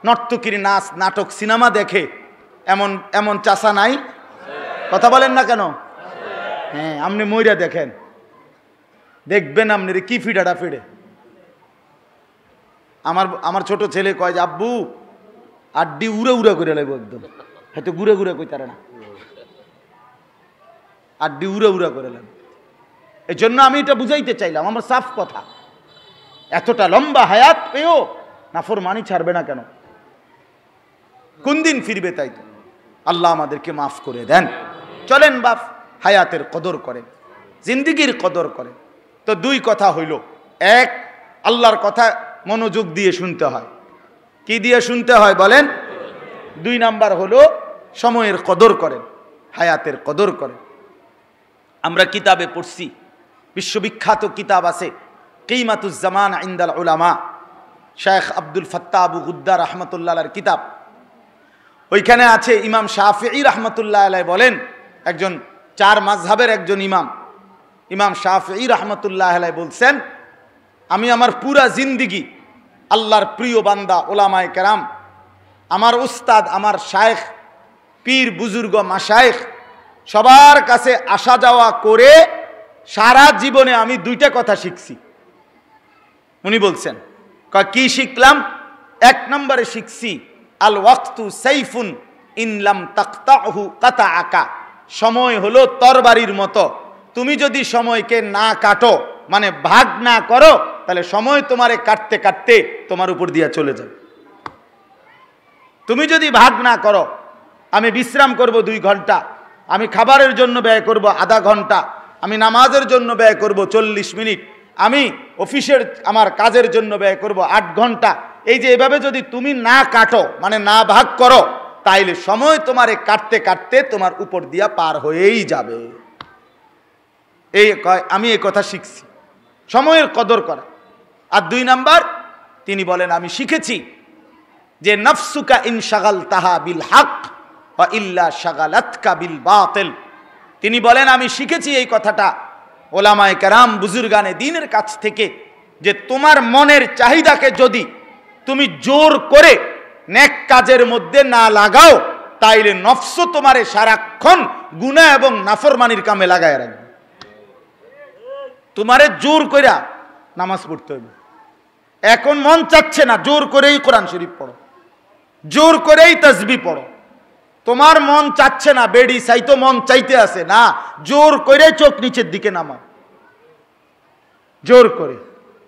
নর্তকীর নাচ, নাটক, সিনেমা দেখে, এমন এমন চাষা নাই? কথা বলেন না কেন? হ্যাঁ, আপনি মইরা দেখেন, দেখবেন আপনার কি ফিডাটা ফিডে। আমার ছোট ছেলে কয় যে, আব্বু আড্ডি উড়ে উড়ে করে লাগবো একদম, হয়তো ঘুরে ঘুরে কইতারে না, আড্ডি উড়ে উড়ে করে লাগবে। এই জন্য আমি এটা বুঝাইতে চাইলাম, আমার সাফ কথা, এতটা লম্বা হায়াত পেয়েও নাফরমানি ছাড়বে না কেন? কোন দিন ফিরবে? তাই তো আল্লাহ আমাদেরকে মাফ করে দেন। চলেন বাপ, হায়াতের কদর করেন, জিন্দিগির কদর করেন। তো 2 কথা হইল, 1, আল্লাহর কথা মনোযোগ দিয়ে শুনতে হয়। কি দিয়ে শুনতে হয় বলেন? 2 নাম্বার হলো সময়ের কদর করেন, হায়াতের কদর করেন। আমরা কিতাবে পড়ছি, বিশ্ববিখ্যাত কিতাব আছে কিমাতুজ জামান ইনদাল উলামা, শেখ আব্দুল ফাত্তাহ আবু গুদ্দা রহমতুল্লাহ আলাইহির কিতাব। ওইখানে আছে, ইমাম শাফিঈ রহমতুল্লাহ আলাইহি বলেন, একজন 4 মাযহাবের একজন ইমাম, ইমাম শাফিঈ রহমতুল্লাহ আলাইহি বলছেন, আমি আমার পুরা জিন্দিগি আল্লাহর প্রিয় বান্দা ওলামায়ে কেরাম, আমার উস্তাদ, আমার শায়েখ, পীর বুজুর্গ, মাশায়েখ, সবার কাছে আসা যাওয়া করে সারা জীবনে আমি 2টা কথা শিখছি। উনি বলছেন, কি শিখলাম? 1 নম্বরে শিখছি, আল ওয়াক্তু সাইফুন ইন লাম তাকতাহু কাতাআকা, সময় হলো তরবারির মতো, তুমি যদি সময়কে না কাটো, মানে ভাগ না করো, তাহলে সময় তোমারে কাটতে কাটতে তোমার উপর দিয়া চলে যাবে। তুমি যদি ভাগ না করো, আমি বিশ্রাম করব 2 ঘন্টা, আমি খাবারের জন্য ব্যয় করব আধা ঘন্টা, আমি নামাজের জন্য ব্যয় করব 40 মিনিট, আমি অফিসের আমার কাজের জন্য ব্যয় করব 8 ঘন্টা, এই যে এভাবে যদি তুমি না কাটো, মানে না ভাগ করো, তাইলে সময় তোমারে কাটতে কাটতে তোমার উপর দিয়া পার হয়েই যাবে। আমি এই কথা শিখছি, সময়ের কদর করা। আর 2 নাম্বার তিনি বলেন, আমি শিখেছি যে নফসুকা ইন শাগালতাহা বিল হক ওয়া ইল্লা শাগালাতকা বিল বাতিল। তিনি বলেন, আমি শিখেছি এই কথাটা, ওলামায়ে কেরাম বুজুর্গানে দ্বীনের কাছ থেকে যে তোমার মনের চাহিদাকে যদি তুমি জোর করে নেক কাজের মধ্যে না লাগাও, তাইলে নফস তোমারে সারাক্ষণ গুনাহ এবং নাফরমানির কামে লাগায় রাখবে। তোমারে জোর কইরা নামাজ পড়তে হবে। এখন মন চাচ্ছে না, জোর করেই কোরআন শরীফ পড়ো, জোর করেই তাসবিহ পড়ো। তোমার মন চাচ্ছে না, বেডি চাইতো মন চাইতে আছে না, জোর করে চোখ নিচের দিকে নামাও, জোর করে,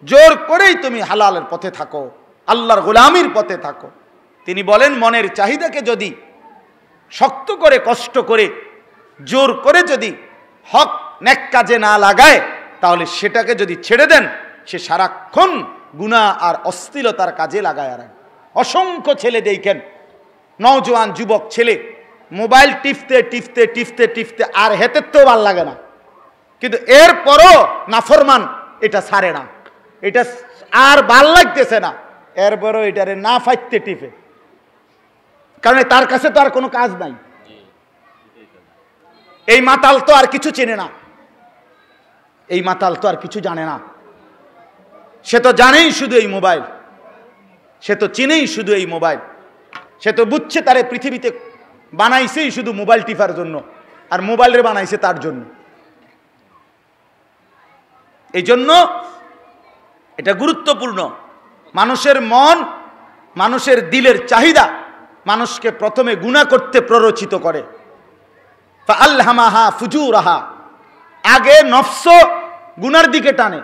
জোর করেই তুমি হালালের পথে থাকো, আল্লাহর গোলামির পথে থাকো। তিনি বলেন মনের চাহিদাকে যদি শক্ত করে, কষ্ট করে, জোর করে যদি হক নেক কাজে না লাগায়, তাহলে সেটাকে যদি ছেড়ে দেন, সে সারাক্ষণ গুনাহ আর অশ্লীলতার কাজে লাগায়। আর অসংখ্য ছেলে দেখেন, নওজোয়ান যুবক ছেলে মোবাইল টিপতে টিপতে টিপতে টিপতে আর হেতের তো ভাল লাগে না, কিন্তু এরপরও নাফরমান এটা ছাড়ে না, এটা আর ভাল লাগতেছে না, এরপরও এটারে না ফাইতে টিপে, কারণ তার কাছে তো আর কোনো কাজ নাই। এই মাতাল তো আর কিছু চেনে না, এই মাতাল তো আর কিছু জানে না, সে তো জানেই শুধু এই মোবাইল, সে তো চিনেই শুধু এই মোবাইল, সে তো বুঝছে তারে পৃথিবীতে বানাইছেই শুধু মোবাইল টিপার জন্য, আর মোবাইলের বানাইছে তার জন্য। এই জন্য এটা গুরুত্বপূর্ণ। মানুষের মন, মানুষের দিলের চাহিদা মানুষকে প্রথমে গুনাহ করতে প্ররোচিত করে। ফাআলহামাহা ফুজুরাহা, আগে নফস গুনার দিকে টানে।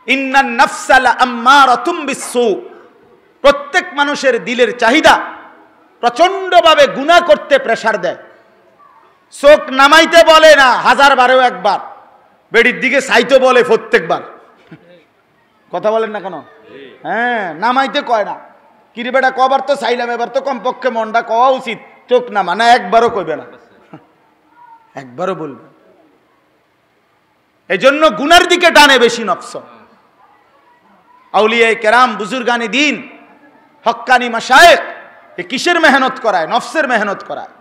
ইন্নান নাফসা লাআম্মারাতুম বিসসু, প্রত্যেক মানুষের দিলের চাহিদা প্রচন্ডভাবে গুনাহ করতে প্রেসার দেয়। চোখ নামাইতে বলে না 1000 একবার, বেডির দিকে চাইতে বলে প্রত্যেকবার। কথা বলেন না কেন? হ্যাঁ, নামাইতে কয় না, কিরে বেটা কবার তো চাইলাম, এবার তো কমপক্ষে মনটা কওয়া উচিত, চোখ নামা না, একবারও কইবে না, একবারও বলবে। এই জন্য গুনার দিকে টানে বেশি নফস। আউলিয়ায়ে কেরাম বুজুর্গানে দ্বীন হক্কানি মাশায়েখ এ কিসের মেহনত করায়? নফসের মেহনত করায়,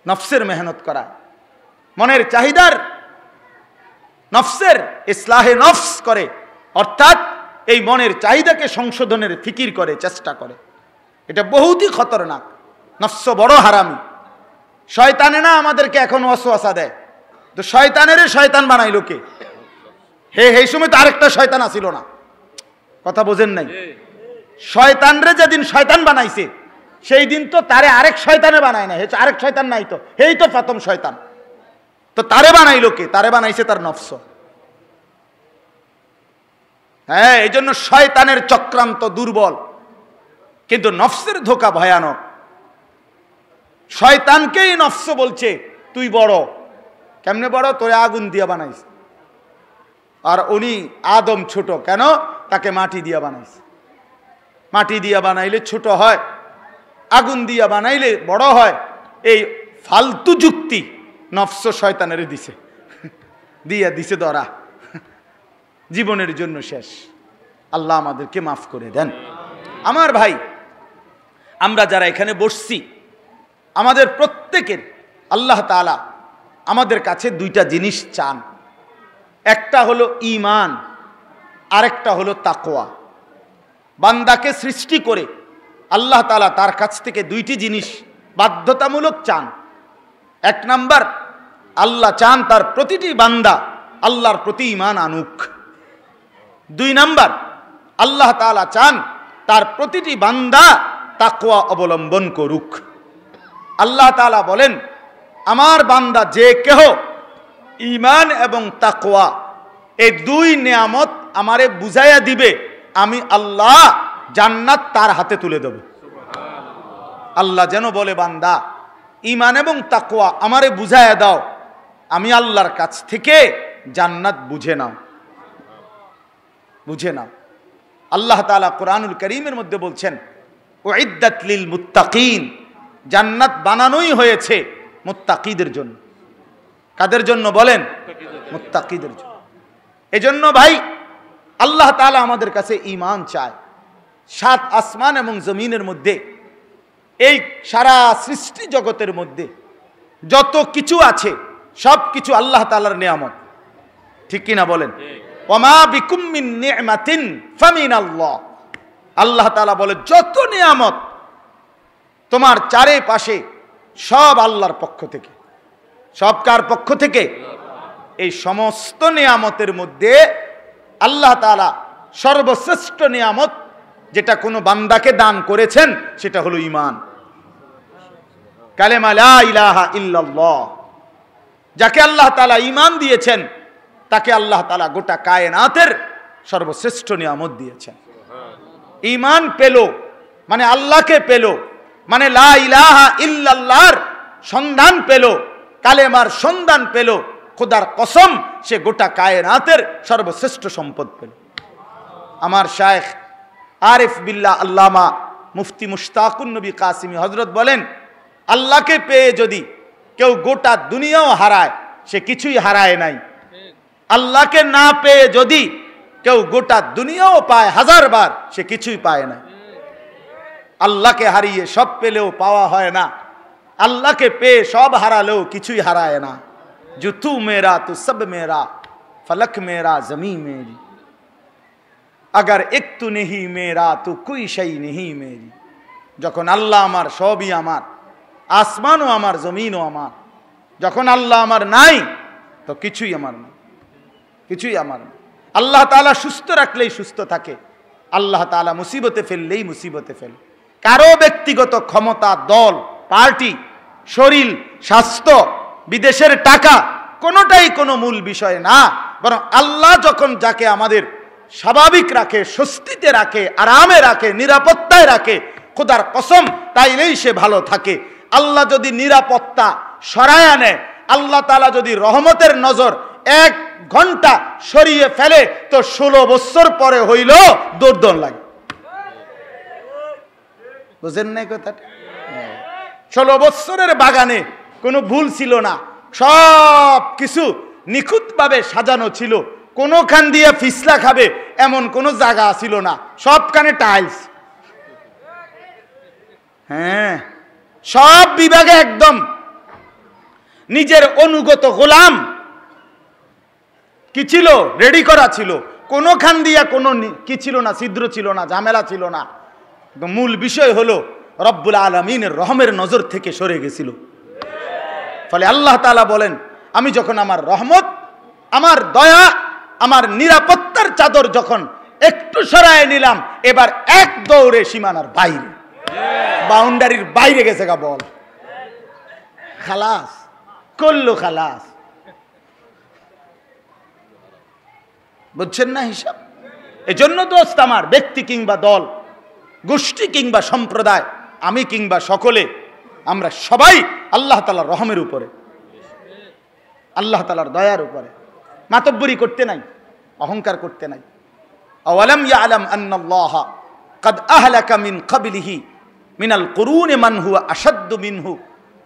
নফসের মেহনত করায়, মনের চাহিদার, নফসের ইসলাহে নফস করে, অর্থাৎ এই মনের চাহিদাকে সংশোধনের ফিকির করে, চেষ্টা করে। এটা বহুতই খতরনাক। নফস বড় হারামি। শয়তানে না আমাদেরকে এখন ওয়াসওয়াসা দেয়, তো শয়তানেরে শয়তান বানাইলো কে? এই সময় তো আরেকটা শয়তান আসিল না, কথা বোঝেন নাই? শয়তানরে যেদিন শয়তান বানাইছে, সেই দিন তো তারে আরেক শয়তানে বানায় না, আরেক শয়তান নাই তো, এই তো প্রথম শয়তান। তো তারে বানাইলো কে? তারে বানাইছে তার নফস। হ্যাঁ, এই জন্য শয়তানের চক্রান্ত দুর্বল, কিন্তু নফসের ধোঁকা ভয়ানক। শয়তানকেই নফস বলছে তুই বড়। কেমনে বড়? তোরে আগুন দিয়া বানাইছে, আর উনি আদম ছোট। কেন? তাকে মাটি দিয়া বানাইছে। মাটি দিয়া বানাইলে ছোট হয়, আগুন দিয়া বানাইলে বড় হয়। এই ফালতু যুক্তি নফস শয়তানের দিছে, দিয়া দিছে ধরা, জীবনের জন্য শেষ। আল্লাহ আমাদেরকে মাফ করে দেন। আমার ভাই, আমরা যারা এখানে বসছি, আমাদের প্রত্যেকের আল্লাহ তাআলা আমাদের কাছে দুইটা জিনিস চান। একটা হলো ঈমান, আরেকটা হলো তাকওয়া। বান্দাকে সৃষ্টি করে আল্লাহ তাআলা তার কাছ থেকে দুইটি জিনিস বাধ্যতামূলক চান। এক নাম্বার, আল্লাহ চান তার প্রতিটি বান্দা আল্লাহর প্রতি ঈমান আনুক। 2 নাম্বার, আল্লাহ তাআলা চান তার প্রতিটি বান্দা তাকওয়া অবলম্বন করুক। আল্লাহ তাআলা বলেন, আমার বান্দা যে কেহ ঈমান এবং তাকওয়া এই 2 নিয়ামত আমারে বুঝাইয়া দিবে, আমি আল্লাহ জান্নাত তার হাতে তুলে দেব। আল্লাহ যেন বলে, বান্দা ঈমান এবং তাকওয়া আমারে বুঝাইয়া দাও, আমি আল্লাহর কাছ থেকে জান্নাত বুঝে নাও, বুঝে নাও। আল্লাহ তাআলা কোরআনুল কারীমের মধ্যে বলছেন, উইদ্দাত লিল মুত্তাকিন, জান্নাত বানানোই হয়েছে মুত্তাকিদের জন্য। কাদের জন্য বলেন? মুত্তাকিদের জন্য। এজন্য ভাই, আল্লাহ তাআলা আমাদের কাছে ঈমান চায়। 7 আসমান এবং জমিনের মধ্যে, এই সারা সৃষ্টি জগতের মধ্যে যত কিছু আছে সব কিছু আল্লাহ তাআলার নিয়ামত। ঠিক কিনা বলেন? ওমা বিকুম মিন নি'মাতিন ফামিনাল্লাহ। আল্লাহ তাআলা বলে যত নিয়ামত তোমার চারিপাশে সব আল্লাহর পক্ষ থেকে। সব কার পক্ষ থেকে? এই সমস্ত নিয়ামতের মধ্যে আল্লাহ তাআলা সর্বশ্রেষ্ঠ নিয়ামত যেটা কোনো বান্দাকে দান করেছেন সেটা হলো ঈমান। কালেমা লা ইলাহা ইল্লাল্লাহ। যাকে আল্লাহ তাআলা ঈমান দিয়েছেন তাকে আল্লাহ তাআলা গোটা কায়নাতের সর্বশ্রেষ্ঠ নিয়ামত দিয়েছেন। ঈমান পেল মানে আল্লাহকে পেল, মানে লা ইলাহা ইল্লাল্লাহর সন্ধান পেল, কালেমার সন্ধান পেল, খোদার কসম সে গোটা কায়নাতের সর্বশ্রেষ্ঠ সম্পদ পেল। আমার শায়েখ আরিফ বিল্লাহ আল্লামা মুফতি মুশতাকুন নবী কাসিমি হযরত বলেন, আল্লাহকে পেয়ে যদি কেউ গোটা দুনিয়াও হারায় সে কিছুই হারায় নাই। আল্লাহকে না পেয়ে যদি কেউ গোটা দুনিয়াও পায় হাজারবার সে কিছুই পায় না। আল্লাহকে হারিয়ে সব পেলেও পাওয়া হয় না, আল্লাহকে পেয়ে সব হারালেও কিছুই হারায় না। जो तू मेरा तो सब मेरा, फलक मेरा जमी मेरी, अगर एक तू नहीं मेरा तो कोई शई नहीं मेरी। যখন আল্লাহ আমার সবই আমার, আসমানও আমার জমিনও আমার, যখন আল্লাহ আমার নাই তো কিছুই আমার না, কিছুই আমার না। আল্লাহ তাআলা সুস্থ রাখলেই সুস্থ থাকে, আল্লাহ তাআলা মুসিবতে ফেললেই মুসিবতে ফেলে। কারো ব্যক্তিগত ক্ষমতা, দল, পার্টি, শরীর, স্বাস্থ্য, বিদেশের টাকা কোনোটাই কোনো মূল বিষয় না, বরং আল্লাহ যখন যাকে আমাদের স্বাভাবিক রাখে, স্বস্তিতে রাখে, আরামে রাখে, নিরাপত্তায় রাখে, খোদার কসম তাইলেই সে ভালো থাকে। আল্লাহ যদি নিরাপত্তা সরায় আনে, আল্লাহ তাআলা যদি রহমতের নজর 1 ঘন্টা সরিয়ে ফেলে তো 16 বছর পরে হইল দৌড়দৌড় লাগে। বুঝেন নাই কথাটা? 16 বছরের বাগানে কোনো ভুল ছিল না, সব কিছু নিখুঁতভাবে সাজানো ছিল, কোনোখান দিয়ে ফিসলা খাবে এমন কোনো জায়গা ছিল না, সবখানে টাইলস। হ্যাঁ, সব বিভাগে একদম নিজের অনুগত গোলাম কি ছিল, রেডি করা ছিল, কোনোখান দিয়ে কোনো কি ছিল না, ছিদ্র ছিল না, ঝামেলা ছিল না। মূল বিষয় হলো রব্বুল আলামিনের রহমের নজর থেকে সরে গেছিল। ফলে আল্লাহ তাআলা বলেন, আমি যখন আমার রহমত, আমার দয়া, আমার নিরাপত্তার চাদর যখন একটু সরায় নিলাম, এবার এক দৌড়ে সীমানার বাইরে, বাউন্ডারির বাইরে গেছে গা বল, খালাস করলো, খালাস। বুঝছেন না হিসাব? এজন্য দোস্ত আমার, ব্যক্তি কিংবা দল, গোষ্ঠী কিংবা সম্প্রদায়, আমি কিংবা সকলে, আমরা সবাই আল্লাহ তাআলার রহমের উপরে, আল্লাহ তাআলার দয়ার উপরে। মাতব্বরি করতে নাই, অহংকার করতে নাই। আওয়ালাম ইয়ালাম আন্নাল্লাহ ক্বাদ আহলাকা মিন ক্বাবলিহি মিনাল কুরুনি মান হুয়া আশাদ্দু মিনহু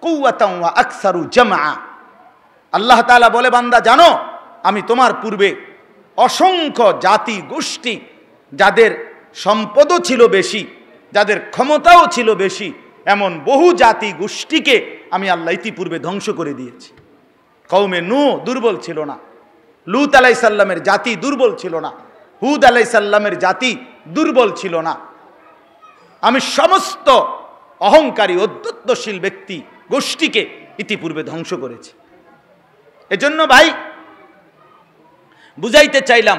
কুওয়াতান ওয়া আকসারু জামআ। আল্লাহ তাআলা বলে, বান্দা জানো আমি তোমার পূর্বে অসংখ্য জাতি গোষ্ঠী, যাদের সম্পদও ছিল বেশি, যাদের ক্ষমতাও ছিল বেশি, এমন বহু জাতি গোষ্ঠীকে আমি আল্লাহ ইতিপূর্বে ধ্বংস করে দিয়েছি। কওমে নূহ দুর্বল ছিল না, লূত আলাইহিস সালামের জাতি দুর্বল ছিল না, হুদ আলাইহিস সালামের জাতি দুর্বল ছিল না। আমি সমস্ত অহংকারী অধ্যত্বশীল ব্যক্তি গোষ্ঠীকে ইতিপূর্বে ধ্বংস করেছি। এজন্য ভাই বুঝাইতে চাইলাম,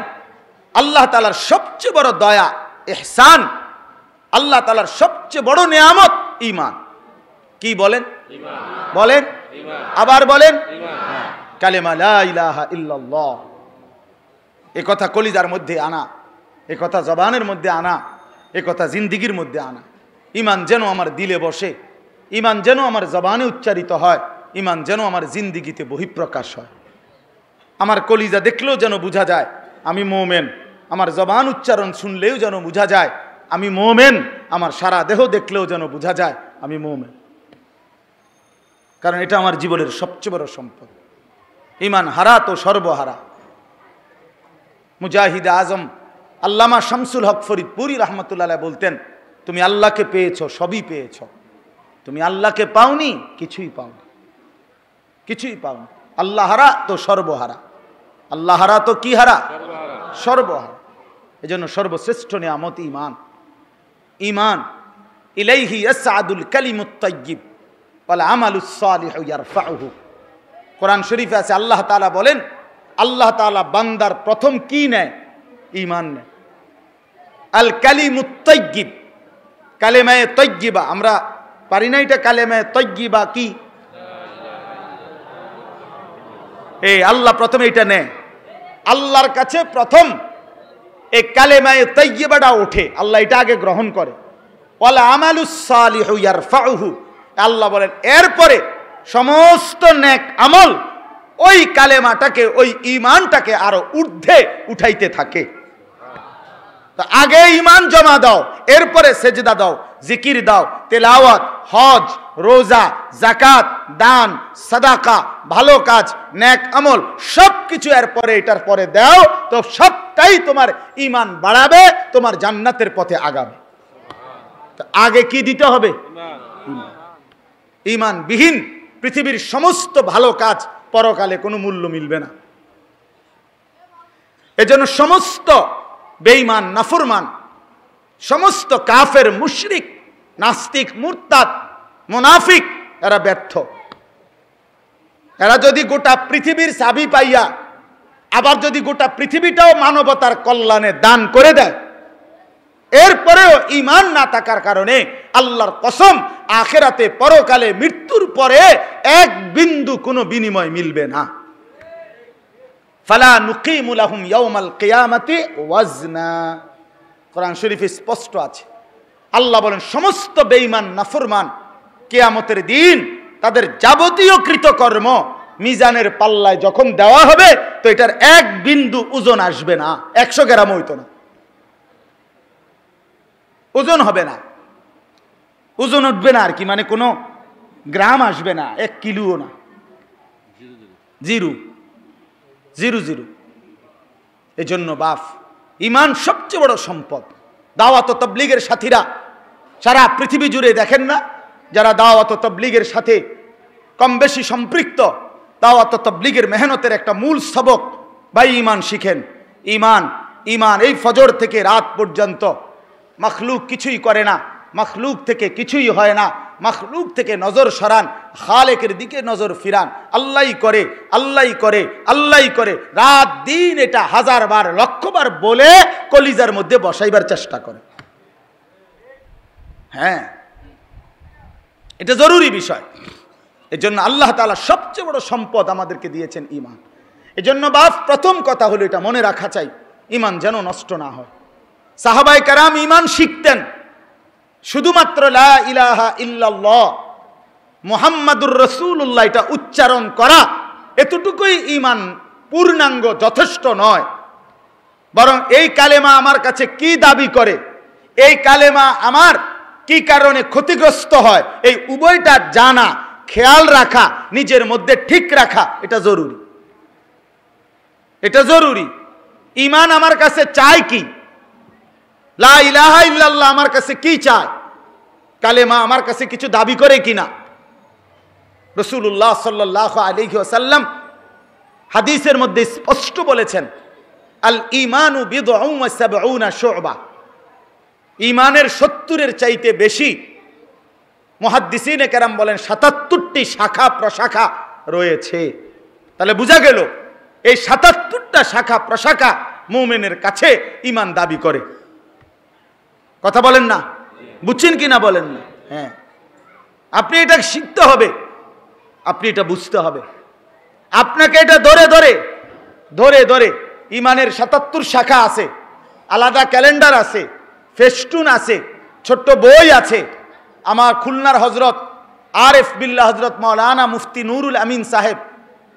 আল্লাহ তাআলার সবচেয়ে বড় দয়া, ইহসান, আল্লাহ তাআলার সবচেয়ে বড় নিয়ামত ঈমান। কি বলেন? বলেন, আবার বলেন, কালেমা লা ইলাহা ইল্লাল্লাহ। এই কথা কলিজার মধ্যে আনা, এই কথা জবানের মধ্যে আনা, এই কথা জিন্দিগির মধ্যে আনা। ঈমান যেন আমার দিলে বসে, ঈমান যেন আমার জবানে উচ্চারিত হয়, ঈমান যেন আমার জিন্দিগিতে বহিঃপ্রকাশ হয়। আমার কলিজা দেখলেও যেন বোঝা যায় আমি মুমিন, আমার জবান উচ্চারণ শুনলেও যেন বোঝা যায় আমি মুমিন, আমার সারা দেহ দেখলেও যেন বোঝা যায় আমি মুমিন। কারণ এটা আমার জীবনের সবচেয়ে বড় সম্পদ। ঈমান হারা তো সর্বহারা। মুজাহিদ আজম আল্লামা শামসুল হক ফরিদপুরি রাহমাতুল্লাহ আলাইহি বলতেন, তুমি আল্লাহকে পেয়েছো, সবই পেয়েছো, তুমি আল্লাহকে পাওনি, কিছুই পাওনি, কিছুই পাওনি। আল্লাহ হারা তো সর্বহারা। আল্লাহ হারা তো কি হারা? সর্বহারা। এজন্য সর্বশ্রেষ্ঠ নিয়ামত ঈমান। ঈমান ইলাইহি ইয়াসআদুল কালিমুত তাইয়্যিব ওয়াল আমালুস সালিহু ইয়ারফাউহু। কোরআন শরীফে আছে আল্লাহ তাআলা বলেন, আল্লাহ তাআলা বান্দার প্রথম কি নেয়? ঈমান নেয়। আল কালিমুত তাইয়্যিব, কালেমায়ে তাইয়্যিবা। আমরা পারি না এটা কালেমায়ে তাইয়্যিবা কি? এই আল্লাহ প্রথমে এটা নেয়। আল্লাহর কাছে প্রথম এই কালেমায়ে তাইয়্যিবাটা ওঠে, আল্লাহ এটা আগে গ্রহণ করে। ওয়াল আমালুস সালিহু ইয়ারফাউহু, আল্লাহ বলেন এরপরে সমস্ত নেক আমল ওই কালেমাটাকে, ওই ঈমানটাকে আরো ঊর্ধ্বে উঠাইতে থাকে। তো আগে ঈমান জমা দাও, এরপরে সেজদা দাও, জিকির দাও, তেলাওয়াত, হজ, রোজা, যাকাত, দান, সাদাকা, ভালো কাজ, নেক আমল সবকিছু এরপরে এটার পরে দাও, তো সবটাই তোমার ঈমান বাড়াবে, তোমার জান্নাতের পথে আগাবে। তো আগে কি দিতে হবে? ঈমান বিহীন পৃথিবীর সমস্ত ভালো কাজ পরকালে কোনো মূল্য মিলবে না। এজন্য সমস্ত বেঈমান, নাফরমান, সমস্ত কাফের, মুশরিক, নাস্তিক, মুরতাদ, মুনাফিক এরা ব্যর্থ। এরা যদি গোটা পৃথিবীর চাবি পাইয়া আবার যদি গোটা পৃথিবীটাও মানবতার কল্যাণে দান করে দেয়, এরপরেও ঈমান না থাকার কারণে আল্লাহর কসম আখিরাতে পরকালে মৃত্যুর পরে এক বিন্দু কোনো বিনিময় মিলবে না। ফালা নুকিমু লাহুম ইয়াউমাল কিয়ামাতি ওয়াজনা, কোরআন শরীফে স্পষ্ট আছে। আল্লাহ বলেন সমস্ত বেঈমান, নাফরমান কিয়ামতের দিন তাদের যাবতীয় কৃতকর্ম মিজানের পাল্লায় যখন দেওয়া হবে, তো এটার এক বিন্দু ওজন আসবে না, 100 গ্রাম হইতো না, ওজন হবে না, ওজন উঠবে না আর কি, মানে কোনো গ্রাম আসবে না, 1 কিলোও না, জিরো জিরো জিরো। এই জন্য বাপ, ঈমান সবচেয়ে বড় সম্পদ। দাওয়াত ও তাবলীগের সাথীরা সারা পৃথিবী জুড়ে দেখেন না, যারা দাওয়াত ও তাবলীগের সাথে কম বেশি সম্পৃক্ত, দাওয়াত ও তাবলীগের মেহনতের একটা মূল সবক ভাই ঈমান শিখেন। ঈমান, ঈমান এই ফজর থেকে রাত পর্যন্ত মখলুক কিছুই করে না, মখলুক থেকে কিছুই হয় না, মখলুক থেকে নজর সরান, খালেকের দিকে নজর ফিরান। আল্লাহই করে, আল্লাহই করে, আল্লাহই করে, রাত দিন এটা 1000 বার 1,00,000 বার বলে কলিজার মধ্যে বসাইবার চেষ্টা করে। হ্যাঁ, এটা জরুরি বিষয়। এজন্য আল্লাহ তাআলা সবচেয়ে বড় সম্পদ আমাদেরকে দিয়েছেন ঈমান। এজন্য বাপ, প্রথম কথা হলো এটা মনে রাখা চাই, ঈমান যেন নষ্ট না হয়। সাহাবায়ে কেরাম ঈমান শিখতেন শুধুমাত্র লা ইলাহা ইল্লাল্লাহ মুহাম্মাদুর রাসূলুল্লাহ এটা উচ্চারণ করা, এতটুকুই ঈমান পূর্ণাঙ্গ যথেষ্ট নয়। বরং এই কালেমা আমার কাছে কি দাবি করে, এই কালেমা আমার কি কারণে ক্ষতিগ্রস্ত হয়, এই উভয়টা জানা, খেয়াল রাখা, নিজের মধ্যে ঠিক রাখা, এটা জরুরি। এটা জরুরি। ঈমান আমার কাছে চায় কি? লা ইলাহা ইল্লাল্লাহ আমার কাছে কি চায়? কালেমা আমার কাছে কিছু দাবি করে কিনা? রাসূলুল্লাহ সাল্লাল্লাহু আলাইহি ওয়াসাল্লাম হাদিসের মধ্যে স্পষ্ট বলেছেন, আল ঈমানু বিদউন ওয়া সাবউনা শু'বা, ঈমানের 70-এর চাইতে বেশি, মুহাদ্দিসিনে কেরাম বলেন 77টি শাখা প্রশাখা রয়েছে। তাহলে বোঝা গেল এই 77টা শাখা প্রশাখা মুমিনের কাছে ঈমান দাবি করে। কথা বলেন না? বুঝছেন কি না বলেন না? হ্যাঁ, আপনি এটা শিখতে হবে, আপনি এটা বুঝতে হবে। আপনাকে এটা ধরে ধরে ধরে ধরে ঈমানের 77 শাখা আছে, আলাদা ক্যালেন্ডার আছে, ফেস্টুন আছে, ছোট্ট বই আছে। আমার খুলনার হজরত আরেফ বিল্লাহ হজরত মাওলানা মুফতি নুরুল আমিন সাহেব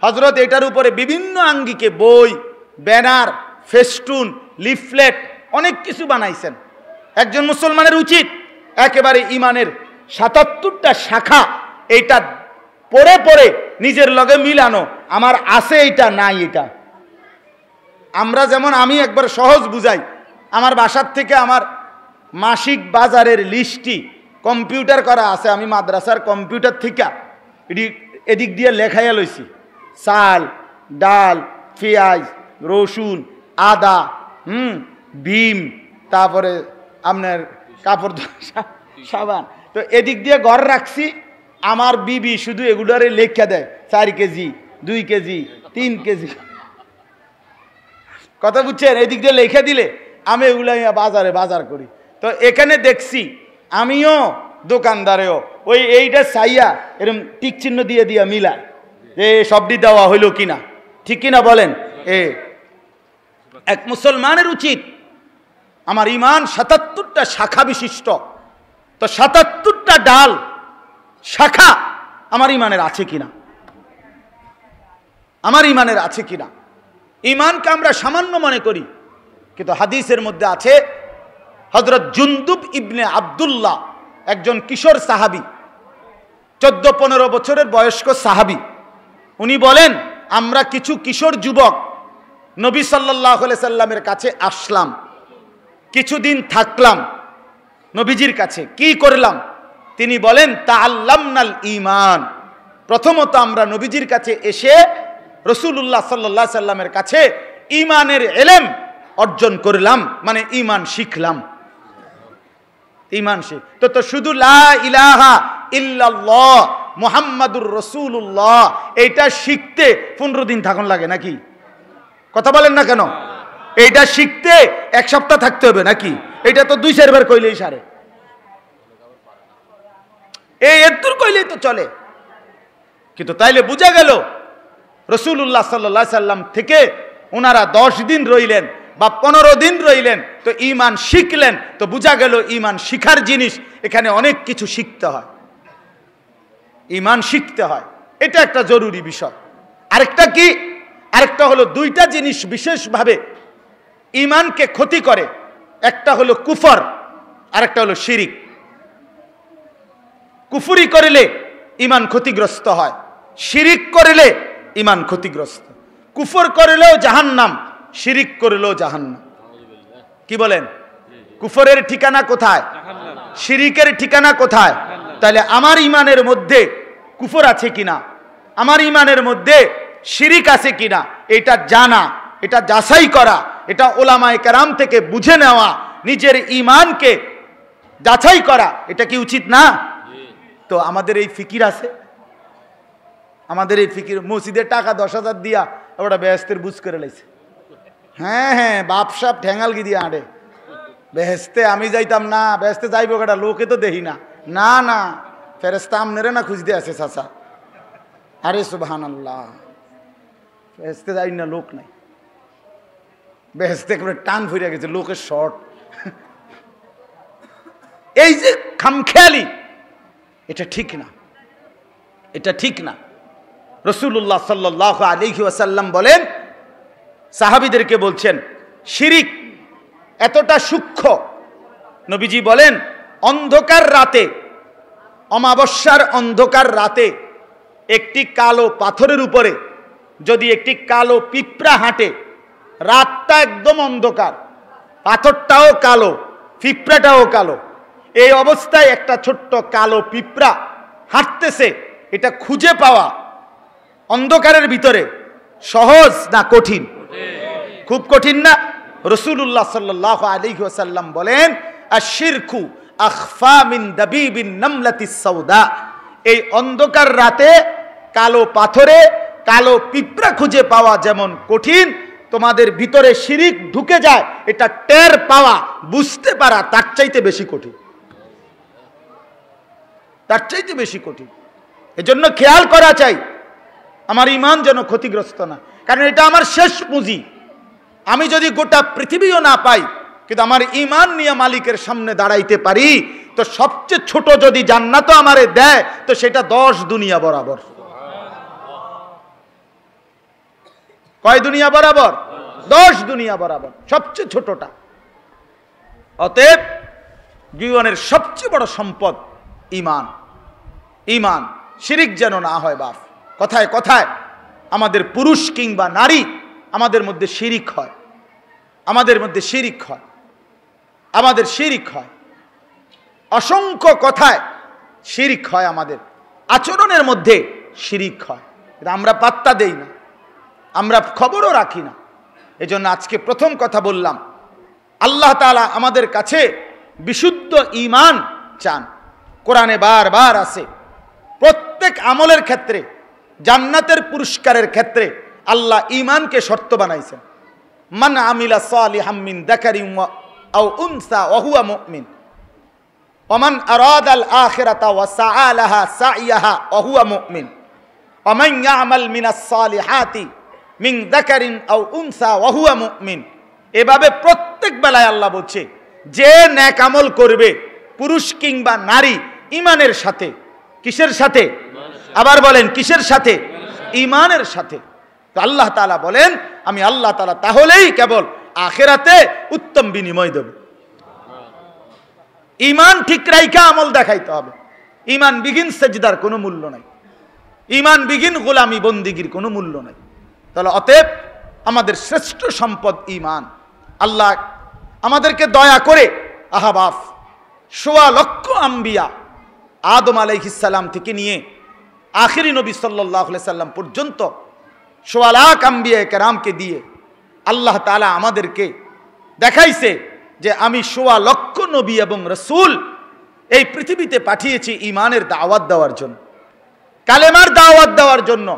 হজরত এটার উপরে বিভিন্ন আঙ্গিকে বই, ব্যানার, ফেস্টুন, লিফলেট অনেক কিছু বানাইছেন। একজন মুসলমানের উচিত একেবারে ঈমানের 77টা শাখা এইটা পড়ে পড়ে নিজের লগে মিলানো, আমার আছে এইটা নাই এটা। আমরা যেমন, আমি একবার সহজ বুঝাই, আমার বাসার থেকে আমার মাসিক বাজারের লিস্টটি কম্পিউটার করা আছে, আমি মাদ্রাসার কম্পিউটার থেকে এদিক দিয়ে লেখাইয়া লইছি, চাল, ডাল, পেঁয়াজ, রসুন, আদা, ভীম, তারপরে আপনার কাপড় সাবান। তো এদিক দিয়ে ঘর রাখছি, আমার বিবি শুধু এগুলারে লেখা দেয় 4 কেজি, 2 কেজি, 3 কেজি। কথা বুঝছেন? এদিক দিয়ে লেখা দিলে আমি এগুলাই বাজারে বাজার করি। তো এখানে দেখছি আমিও দোকানদারেও ওই এইটা চাইয়া এরকম টিক চিহ্ন দিয়ে দিয়া মিলায় যে সবটি দেওয়া হইল কিনা, ঠিক কিনা বলেন? এক মুসলমানের উচিত, আমার ইমান 77টা শাখা বিশিষ্ট, তো 77টা ডাল শাখা আমার ইমানের আছে কিনা, আমার ইমানের আছে কিনা। ইমানকে আমরা সামান্য মনে করি, কিন্তু হাদিসের মধ্যে আছে হযরত জুনদুব ইবনে আব্দুল্লাহ, একজন কিশোর সাহাবী, 14-15 বছরের বয়স্ক সাহাবী, উনি বলেন আমরা কিছু কিশোর যুবক নবী সাল্লাল্লাহু আলাইহি সাল্লামের কাছে আসলাম, কিছুদিন থাকলাম নবীজির কাছে। কি করলাম? তিনি বলেন তাআল্লামনাল ঈমান, প্রথমত আমরা নবীজির কাছে এসে রাসূলুল্লাহ সাল্লাল্লাহু আলাইহি সাল্লামের কাছে ঈমানের ইলম অর্জন করলাম, মানে ঈমান শিখলাম। ঈমান শিখ তো শুধু লা ইলাহা ইল্লাল্লাহ মুহাম্মাদুর রাসূলুল্লাহ এইটা শিখতে 15 দিন থাকুন লাগে নাকি? কথা বলেন না কেন? এইটা শিখতে 1 সপ্তাহ থাকতে হবে নাকি? এটা তো 2-4 বার কইলেই সারে, এই এত কইলেই তো চলে। কিন্তু তাইলে বোঝা গেল রাসূলুল্লাহ সাল্লাল্লাহু আলাইহি সাল্লাম থেকে ওনারা 10 দিন রইলেন বা 15 দিন রইলেন, তো ঈমান শিখলেন। তো বোঝা গেল ঈমান শিখার জিনিস, এখানে অনেক কিছু শিখতে হয়, ঈমান শিখতে হয়, এটা একটা জরুরি বিষয়। আরেকটা কি? আরেকটা হলো 2টা জিনিস বিশেষভাবে ঈমানকে ক্ষতি করে, একটা হলো কুফর, আরেকটা হলো শিরিক। কুফরি করলে ঈমান ক্ষতিগ্রস্ত হয়, শিরিক করলে ঈমান ক্ষতিগ্রস্ত। কুফর করলেও জাহান্নাম, শিরিক করলেও জাহান্নাম। কি বলেন? কুফরের ঠিকানা কোথায়? শিরিকের ঠিকানা কোথায়? তাহলে আমার ঈমানের মধ্যে কুফর আছে কিনা, আমার ঈমানের মধ্যে শিরিক আছে কিনা, এটা জানা, এটা যাচাই করা, এটা ওলামায়ে কেরাম থেকে বুঝে নেওয়া, নিজের ঈমানকে যাচাই করা, এটা কি উচিত না? তো আমাদের এই ফিকির আছে, আমাদের এই ফিকির মসজিদের টাকা 10,000 দিয়া ওটা বেহেস্তের বুঝ করে লাইছে। হ্যাঁ হ্যাঁ, বাপ সাপ ঠ্যাঙ্গালগি দিয়ে আঁটে বেহেস্তে, আমি যাইতাম না, বেহেস্তে যাইব কেটা, লোকে তো দেখি না। না না, ফেরেস্তা আমনেরে না খুঁজতে আছে চাচা। আরে সুবহানাল্লাহ, বেহেস্তে যাই না, লোক নাই, বেহেস্তে একেবারে টান ফুরিয়া গেছে, লোকের শর্ট। এই যে খামখেয়ালি, এটা ঠিক না, এটা ঠিক না। রাসূলুল্লাহ সাল্লাল্লাহু আলাইহি ওয়াসাল্লাম বলেন, সাহাবীদেরকে বলছেন শিরিক এতটা সূক্ষ্ম, নবীজি বলেন অন্ধকার রাতে, অমাবস্যার অন্ধকার রাতে একটি কালো পাথরের উপরে যদি একটি কালো পিঁপড়া হাঁটে, রাতটা একদম অন্ধকার, পাথরটাও কালো, পিঁপড়াটাও কালো, এই অবস্থায় একটা ছোট্ট কালো পিঁপড়া হাঁটতেছে, এটা খুঁজে পাওয়া অন্ধকারের ভিতরে সহজ না কঠিন? খুব কঠিন না? রাসূলুল্লাহ সাল্লাল্লাহু আলাইহি ওয়াসাল্লাম বলেন আশ-শিরকু আখফা মিন দাবিবিন নামলাতিস সাউদা, এই অন্ধকার রাতে কালো পাথরে কালো পিঁপড়া খুঁজে পাওয়া যেমন কঠিন, তোমাদের ভিতরে শিরিক ঢুকে যায় এটা টের পাওয়া, বুঝতে পারা তার চাইতে বেশি কঠিন, তার চাইতে বেশি কঠিন। এজন্য খেয়াল করা চাই আমার ঈমান যেন ক্ষতিগ্রস্ত না, কারণ এটা আমার শেষ পুঁজি। আমি যদি গোটা পৃথিবীও না পাই, কিন্তু আমার ঈমান নিয়ে মালিকের সামনে দাঁড়াইতে পারি, তো সবচেয়ে ছোট যদি জান্নাতও আমারে দেয়, তো সেটা 10 দুনিয়া বরাবর। কয় দুনিয়া বরাবর? 10 দুনিয়া বরাবর, সবচেয়ে ছোটটা। অতএব জীবনের সবচেয়ে বড় সম্পদ ঈমান। ঈমান, শিরিক যেন না হয়। বাপ কথায় কথায় আমাদের পুরুষ কিংবা নারী আমাদের মধ্যে শিরিক হয়, আমাদের মধ্যে শিরিক হয়, আমাদের শিরিক হয়, অসংখ্য কথায় শিরিক হয়, আমাদের আচরণের মধ্যে শিরিক হয়, আমরা পাত্তা দেই না, আমরা খবরও রাখি না। এজন্য আজকে প্রথম কথা বললাম, আল্লাহ তাআলা আমাদের কাছে বিশুদ্ধ ঈমান চান। কোরআনে বারবার আছে, প্রত্যেক আমলের ক্ষেত্রে, জান্নাতের পুরস্কারের ক্ষেত্রে আল্লাহ ঈমানকে শর্ত বানাইছেন। মান আমিলা সালিহাম মিন যাকারিন আও উনসা ওয়া হুয়া মুমিন ওয়া মান আরাদাল আখিরাতা ওয়া সাআ লাহা সাইয়াহা ওয়া হুয়া মুমিন ওয়া মান ইয়ামাল মিনাস সালিহাতি মিন যাকারিন আও উনসা ওয়া হুয়া মুমিন। এভাবে প্রত্যেক বেলায় আল্লাহ বলছে, যে নেক আমল করবে, পুরুষ কিংবা নারী, ঈমানের সাথে। কিসের সাথে? আবার বলেন, কিসের সাথে? ঈমানের সাথে। তো আল্লাহ তাআলা বলেন, আমি আল্লাহ তাআলা তাহলেই কেবল আখিরাতে উত্তম বিনিময় দেব। ঈমান ঠিক রাইখা আমল দেখাইতে হবে। ঈমান বিহীন সেজদার কোনো মূল্য নাই, ঈমান বিহীন গোলামি বন্দিগির কোনো মূল্য নাই। তাহলে অতএব আমাদের শ্রেষ্ঠ সম্পদ ঈমান। আল্লাহ আমাদেরকে দয়া করে আহবাব ১৬ লক্ষ আম্বিয়া, আদম আলাইহিস সালাম থেকে নিয়ে আখিরি নবী সাল্লাল্লাহু আলাইহি সাল্লাম পর্যন্ত ১৬ লাখ আম্বিয়া কেরামকে দিয়ে আল্লাহ তাআলা আমাদেরকে দেখাইছে যে আমি ১৬ লক্ষ নবী এবং রাসূল এই পৃথিবীতে পাঠিয়েছি ঈমানের দাওয়াত দেওয়ার জন্য, কালেমার দাওয়াত দেওয়ার জন্য।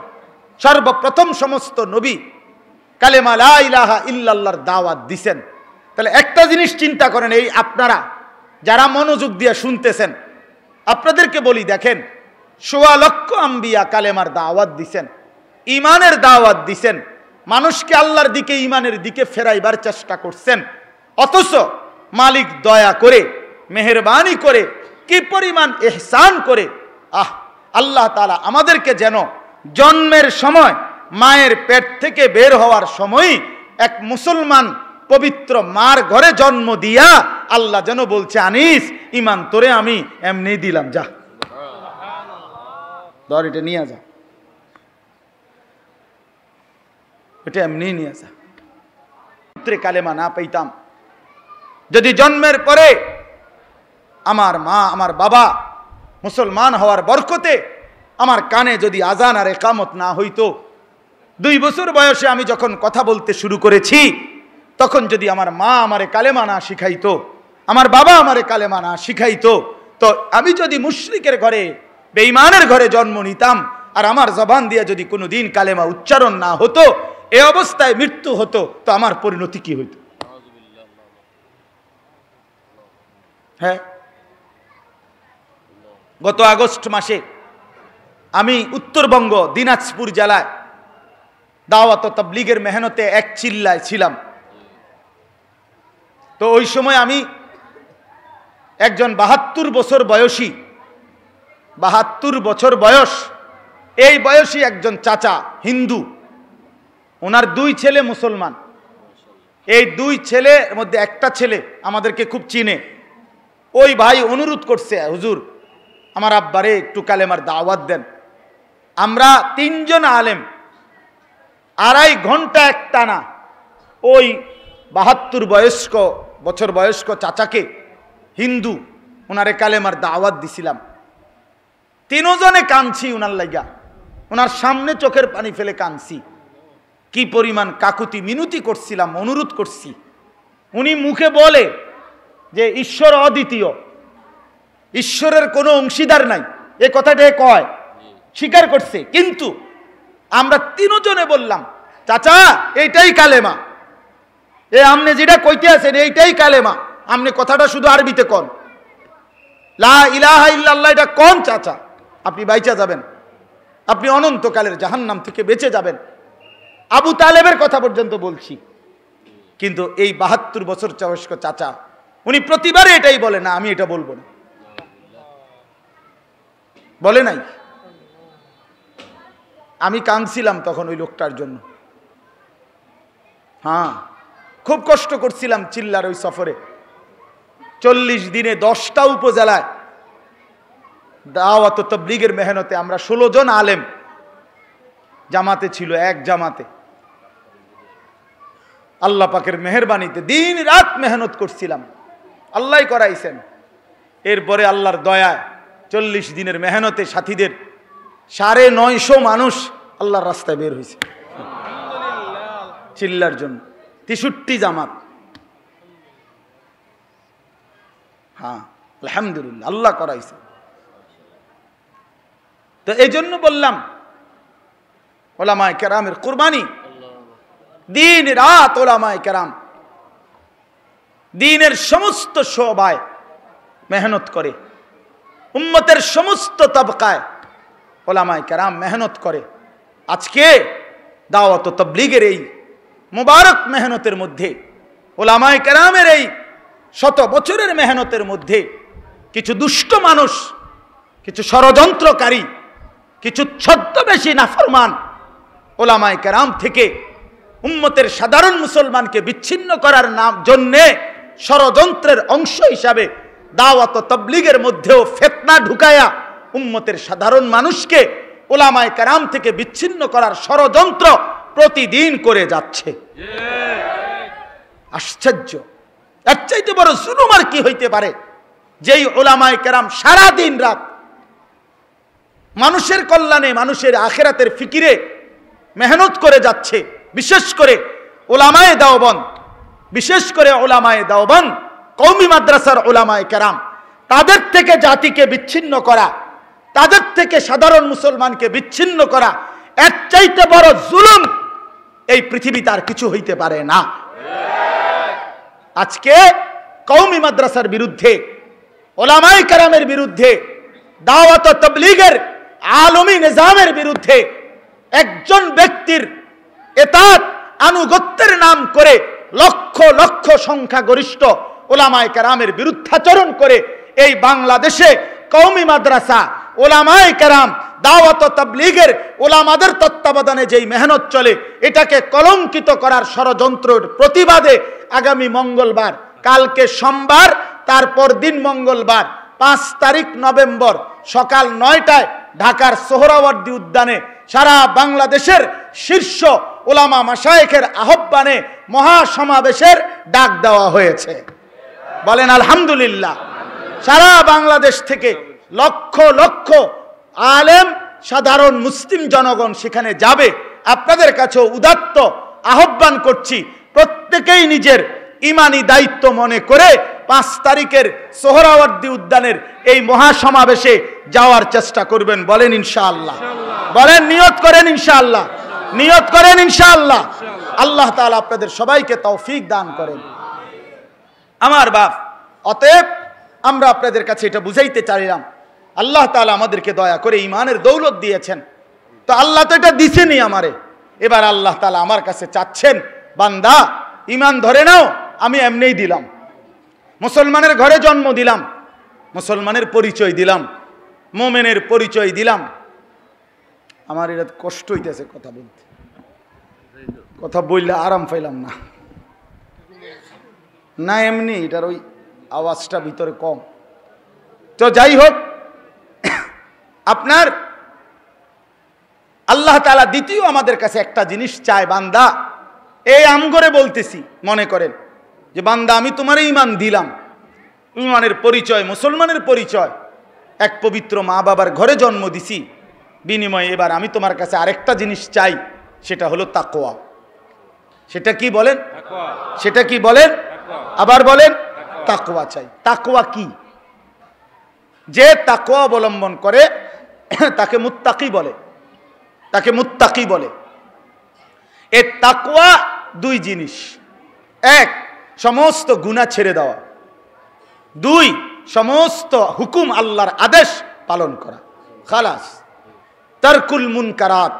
সর্বপ্রথম সমস্ত নবী কালেমা লা ইলাহা ইল্লাল্লাহর দাওয়াত দিছেন। তাহলে একটা জিনিস চিন্তা করেন, এই আপনারা যারা মনোযোগ দিয়ে শুনতেছেন, আপনাদেরকে বলি, দেখেন ১৬ লক্ষ আম্বিয়া কালেমার দাওয়াত দিছেন, ঈমানের দাওয়াত দিছেন, মানুষকে আল্লাহর দিকে, ঈমানের দিকে ফেরাইবার চেষ্টা করছেন। অথচ মালিক দয়া করে, মেহেরবানি করে, কি পরিমাণ ইহসান করে, আল্লাহ তাআলা আমাদেরকে যেন জন্মের সময়, মায়ের পেট থেকে বের হওয়ার সময় এক মুসলমান পবিত্র মার ঘরে জন্ম দিয়া আল্লাহ যেন বলছে, আনিস ঈমান তোরে আমি এমনি দিলাম, যা ধর এটা নিয়ে যা, এটা এমনি নিয়ে যা। পুত্রে কালেমা না পাইতাম, যদি জন্মের পরে আমার মা, আমার বাবা মুসলমান হওয়ার বরকতে আমার কানে যদি আজান আর ইকামত না হইতো, 2 বছর বয়সে আমি যখন কথা বলতে শুরু করেছি, তখন যদি আমার মা আমারে কালেমা না শিখাইতো, আমার বাবা আমারে কালেমা না শিখাইতো, তো আমি যদি মুশরিকের ঘরে, বেঈমানের ঘরে জন্ম নিতাম, আর আমার জবান দিয়ে যদি কোনোদিন কালেমা উচ্চারণ না হতো, এই অবস্থায় মৃত্যু হতো, তো আমার পরিণতি কি হইতো? হ্যাঁ, গত আগস্ট মাসে আমি উত্তরবঙ্গ দিনাজপুর জেলায় দাওয়াত ও তাবলীগের মেহনতে এক চিল্লায় ছিলাম। তো ওই সময় আমি একজন 72 বছর বয়সী, 72 বছর বয়স, এই বয়সী একজন চাচা, হিন্দু, ওনার 2 ছেলে মুসলমান। এই 2 ছেলের মধ্যে একটা ছেলে আমাদেরকে খুব চিনে। ওই ভাই অনুরোধ করছে, হুজুর আমার আব্বারে একটু কালেমার দাওয়াত দেন। আমরা 3 জন আলেম 2.5 ঘন্টা একটানা ওই 72 বছর বয়স্ক চাচাকে, হিন্দু, ওনারে কালেমার দাওয়াত দিছিলাম। 3 জনে কাঁদছি ওনার লাগা, ওনার সামনে চোখের পানি ফেলে কাঁদছি। কি পরিমাণ কাকুতি মিনতি করছিলাম, অনুরোধ করছি। উনি মুখে বলে যে ঈশ্বর অদ্বিতীয়, ঈশ্বরের কোনো অংশীদার নাই, এ কথাটা কয়, স্বীকার করছে। কিন্তু আমরা 3 জনে বললাম, চাচা এইটাই কালেমা, এ আপনি যেটা কইতে আছেন এইটাই কালেমা, আপনি কথাটা শুধু আরবিতে কন, লা ইলাহা ইল্লাল্লাহ, এটা কোন চাচা, আপনি বাইচা যাবেন, আপনি অনন্তকালের জাহান্নাম থেকে বেঁচে যাবেন। আবু তালেবের কথা পর্যন্ত বলছি। কিন্তু এই 72 বছর বয়স্ক চাচা, উনি প্রতিবারে এটাই বলে, না আমি এটা বলবো না, বলে নাই। আমি কাঁদছিলাম তখন ওই লোকটার জন্য। হ্যাঁ, খুব কষ্ট করছিলাম চিল্লার ওই সফরে। 40 দিনে 10টা উপজেলায় দাওয়াত ও তাবলীগের মেহনতে আমরা 16 জন আলেম জামাতে ছিল, এক জামাতে। আল্লাহ পাকের মেহেরবানিতে দিন রাত মেহনত করছিলাম, আল্লাহই করাইছেন। এরপরে আল্লাহর দয়ায় 40 দিনের মেহনতে সাথীদের 950 মানুষ আল্লাহর রাস্তায় বের হয়েছে চিল্লার জন্য। 63 জামাত। হ্যাঁ আলহামদুলিল্লাহ, আল্লাহ করাইছে। তো এই জন্য বললাম ওলামায়ে কেরামের কুরবানি, দিন রাত ওলামায়ে কেরাম দিনের সমস্ত শোবায় মেহনত করে, উম্মতের সমস্ত তবকায় ওলামায়ে কেরাম মেহনত করে। আজকে দাওয়াত ও তাবলীগের এই মুবারক মেহনতের মধ্যে, ওলামায়ে কেরামের এই শত বছরের মেহনতের মধ্যে কিছু দুষ্ট মানুষ, কিছু ষড়যন্ত্রকারী, কিছু ছদ্মবেশী নাফরমান ওলামায়ে কেরাম থেকে উম্মতের সাধারণ মুসলমানকে বিচ্ছিন্ন করার জন্যে ষড়যন্ত্রের অংশ হিসাবে দাওয়াত ও তাবলীগের মধ্যেও ফিতনা ঢুকায়া উম্মতের সাধারণ মানুষকে ওলামায়ে কেরাম থেকে বিচ্ছিন্ন করার ষড়যন্ত্র প্রতিদিন করে যাচ্ছে। আশ্চর্য! এর চাইতে বড় জুলুম আর কি হইতে পারে? যেই ওলামায়ে কেরাম সারা দিন রাত মানুষের কল্যাণে, মানুষের আখিরাতের ফিকিরে মেহনত করে যাচ্ছে। বিশেষ করে ওলামায়ে দেওবন্দ, বিশেষ করে ওলামায়ে দেওবন্দ কওমি মাদ্রাসার ওলামায়ে কেরাম, তাদের থেকে জাতিকে বিচ্ছিন্ন করা, তাদের থেকে সাধারণ মুসলমানকে বিচ্ছিন্ন করা, এর চাইতে বড় জুলুম এই পৃথিবীতে আর কিছু হইতে পারে না। আজকে কওমি মাদ্রাসার বিরুদ্ধে, ওলামায়ে কেরামের বিরুদ্ধে, দাওয়াত ও তাবলীগের আলমী নিজামের বিরুদ্ধে একজন ব্যক্তির এতাত আনুগত্যের নাম করে লক্ষ লক্ষ সংখ্যাগরিষ্ঠ ওলামায়ে কেরামের বিরুদ্ধাচরণ করে এই বাংলাদেশে কওমি মাদ্রাসা, ওলামায়ে কেরাম, দাওয়াত ও তাবলীগের ওলামাদের তত্ত্বাবধানে যেই মেহনত চলে, এটাকে কলঙ্কিত করার ষড়যন্ত্রের প্রতিবাদে আগামী মঙ্গলবার, কালকে সোমবার, তারপর দিন মঙ্গলবার 5 তারিখ নভেম্বর সকাল 9টায় ঢাকার সোহরাওয়ার্দী উদ্যানে সারা বাংলাদেশের শীর্ষ ওলামা মাশায়েখের আহ্বানে মহাসমাবেশের ডাক দেওয়া হয়েছে। বলেন আলহামদুলিল্লাহ। সারা বাংলাদেশ থেকে লক্ষ লক্ষ আলেম, সাধারণ মুসলিম জনগণ সেখানে যাবে। আপনাদের কাছে উদাত্ত আহ্বান করছি, প্রত্যেকেই নিজের ইমানি দায়িত্ব মনে করে 5 তারিখের সোহরাওয়ার্দী উদ্যানের এই মহাসমাবেশে যাওয়ার চেষ্টা করবেন। বলেন ইনশাআল্লাহ। বলেন নিয়ত করেন ইনশাআল্লাহ। নিয়ত করেন ইনশাআল্লাহ। আল্লাহ তাআলা আপনাদের সবাইকে তৌফিক দান করেন। আমার বাপ, অতএব আমরা আপনাদের কাছে এটা বুঝাইতে চাইলাম, আল্লাহ তাআলা আমাদেরকে দয়া করে ঈমানের দৌলত দিয়েছেন। তো আল্লাহ তো এটা দিছেনই আমারে, এবার আল্লাহ তাআলা আমার কাছে চাচ্ছেন, বান্দা ঈমান ধরে নাও, আমি এমনিই দিলাম। মুসলমানের ঘরে জন্ম দিলাম, মুসলমানের পরিচয় দিলাম, মুমিনের পরিচয় দিলাম। আমার এটা কষ্ট হইতেছে কথা বলতে, কথা বললে আরাম পাইলাম না। না এমনি এটার ওই আওয়াজটা ভিতরে কম। তো যাই হোক, আপনার আল্লাহ তাআলা দ্বিতীয় আমাদের কাছে একটা জিনিস চায়, বান্দা এই আমগরে বলতেছি, মনে করেন যে বান্দা আমি তোমার ঈমান দিলাম, ঈমানের পরিচয়, মুসলমানের পরিচয়, এক পবিত্র মা বাবার ঘরে জন্ম দিছি, বিনিময়ে এবার আমি তোমার কাছে আরেকটা জিনিস চাই, সেটা হলো তাকওয়া। সেটা কি বলেন? সেটা কি বলেন? আবার বলেন। তাকওয়া চাই। তাকওয়া কি? যে তাকওয়া অবলম্বন করে তাকে মুত্তাকি বলে, তাকে মুত্তাকি বলে। এই তাকওয়া দুই জিনিস, এক সমস্ত গুনাহ ছেড়ে দেওয়া, দুই সমস্ত হুকুম আল্লাহর আদেশ পালন করা। খালাস। তারকুল মুনকারাত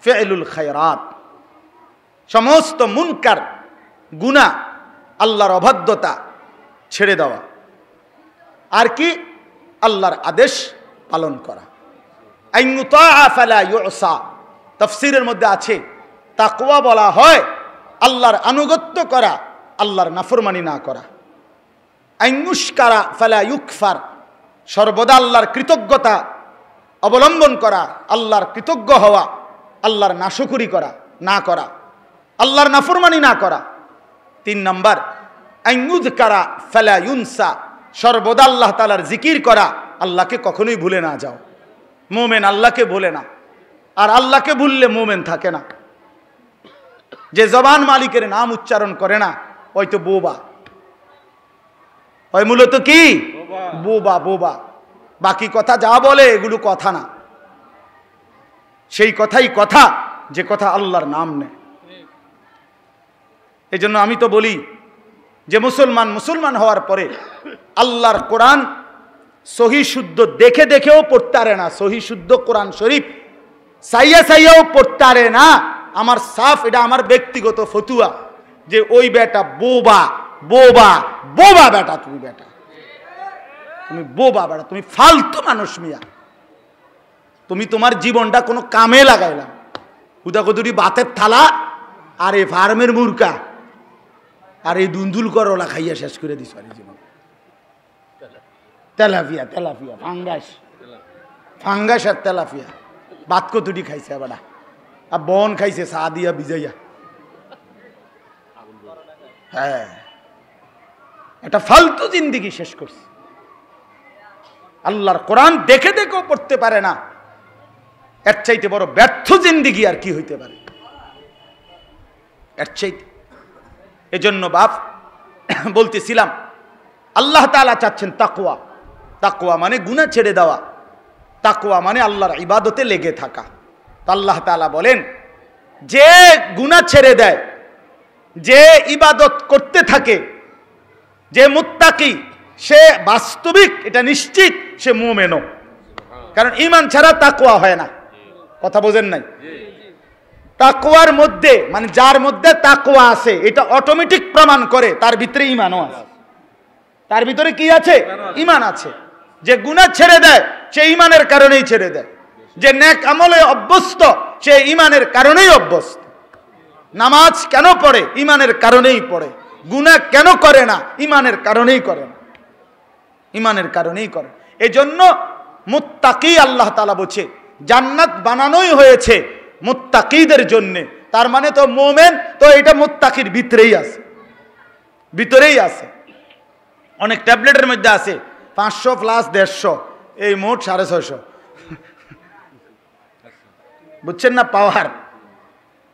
ফি'লুল খায়রাত। সমস্ত মুনকার, গুনাহ, আল্লাহর অবাধ্যতা ছেড়ে দেওয়া, আর কি? আল্লাহর আদেশ পালন করা। আইয়ুতাআ ফালা ইউসা। তাফসীরের মধ্যে আছে তাকওয়া বলা হয় আল্লাহর আনুগত্য করা, আল্লাহর নাফরমানি না করা। আইয়ুশকারা ফালা ইউকফার। সর্বদা আল্লাহর কৃতজ্ঞতা অবলম্বন করা, আল্লাহর কৃতজ্ঞ হওয়া, আল্লাহর নাশকরি করা না করা, আল্লাহর নাফরমানি না করা। 3 নাম্বার আইয়ুযকারা ফালা ইউনসা। সর্বদা আল্লাহ তাআলার জিকির করা, আল্লাহকে কখনোই ভুলে না যাও। মুমিন আল্লাহকে ভুলে না, আর আল্লাহকে ভুললে মুমিন থাকে না। যে জবান মালিকের নাম উচ্চারণ করে না ওই তো বোবা, ওই মূলত কি বোবা। বোবা বাকি কথা যা বলে এগুলো কথা না, সেই কথাই কথা যে কথা আল্লাহর নাম নেয়। এই জন্য আমি তো বলি যে মুসলমান হওয়ার পরে আল্লাহর কোরআন সহি শুদ্ধ দেখে দেখেও পড়তে পারে না, সহি শুদ্ধ কোরআন শরীফ সাইয়াও পড়তে পারে না। আমার সাফ, এটা আমার ব্যক্তিগত ফতুয়া যে ওই বেটা বোবা বোবা বোবা বেটা, তুমি বেটা, তুমি বোবা বেটা, তুমি ফালতু মানুষ মিয়া, তুমি তোমার জীবনটা কোনো কামে লাগাইলাম, হুদাকুদুরি বাতের থালা আর এই ফার্মের মুরকা আর এই দুন্দুল করলা খাইয়া শেষ করে দিস জীবন। তেলাপিয়া তেলাপিয়া ফাঙ্গাস আর তেলাপিয়া বাত কতুটি খাইছে বেটা, আর বন খাইছে চা দিয়া ভিজাইয়া। হ্যাঁ, এটা ফালতু জিন্দিগি শেষ করছে। আল্লাহর কোরআন দেখে দেখেও পড়তে পারে না, এর চাইতে বড় ব্যর্থ জিন্দিগি আর কি হইতে পারে এর চাইতে। এজন্য বাপ বলতেছিলাম আল্লাহ তাআলা চাচ্ছেন তাকওয়া। তাকওয়া মানে গুনাহ ছেড়ে দেওয়া, তাকওয়া মানে আল্লাহর ইবাদতে লেগে থাকা। তো আল্লাহ তাআলা বলেন যে গুনাহ ছেড়ে দেয়, যে ইবাদত করতে থাকে, যে মুত্তাকি, সে বাস্তবিক এটা নিশ্চিত সে মুমিনও। কারণ ঈমান ছাড়া তাকওয়া হয় না, কথা বোঝেন নাই? তাকওয়ার মধ্যে মানে যার মধ্যে তাকওয়া আছে এটা অটোমেটিক প্রমাণ করে তার ভিতরে ঈমানও আছে। তার ভিতরে কি আছে? ঈমান আছে। যে গুনাহ ছেড়ে দেয় সে ঈমানের কারণেই ছেড়ে দেয়, যে নেক আমলে অভ্যস্ত সে ঈমানের কারণেই অভ্যস্ত। নামাজ কেন পড়ে? ঈমানের কারণেই পড়ে। গুনাহ কেন করে না? ঈমানের কারণেই করে না, ঈমানের কারণেই করে। এজন্য মুত্তাকি আল্লাহ তাআলা বলছে জান্নাত বানানোই হয়েছে মুত্তাকিদের জন্য। তার মানে তো মুমিন তো এটা মুত্তাকির ভিতরেই আছে, ভিতরেই আছে। অনেক ট্যাবলেটের মধ্যে আছে 500 প্লাস 150, এই মোট 650, বুঝছেন না পাওয়ার?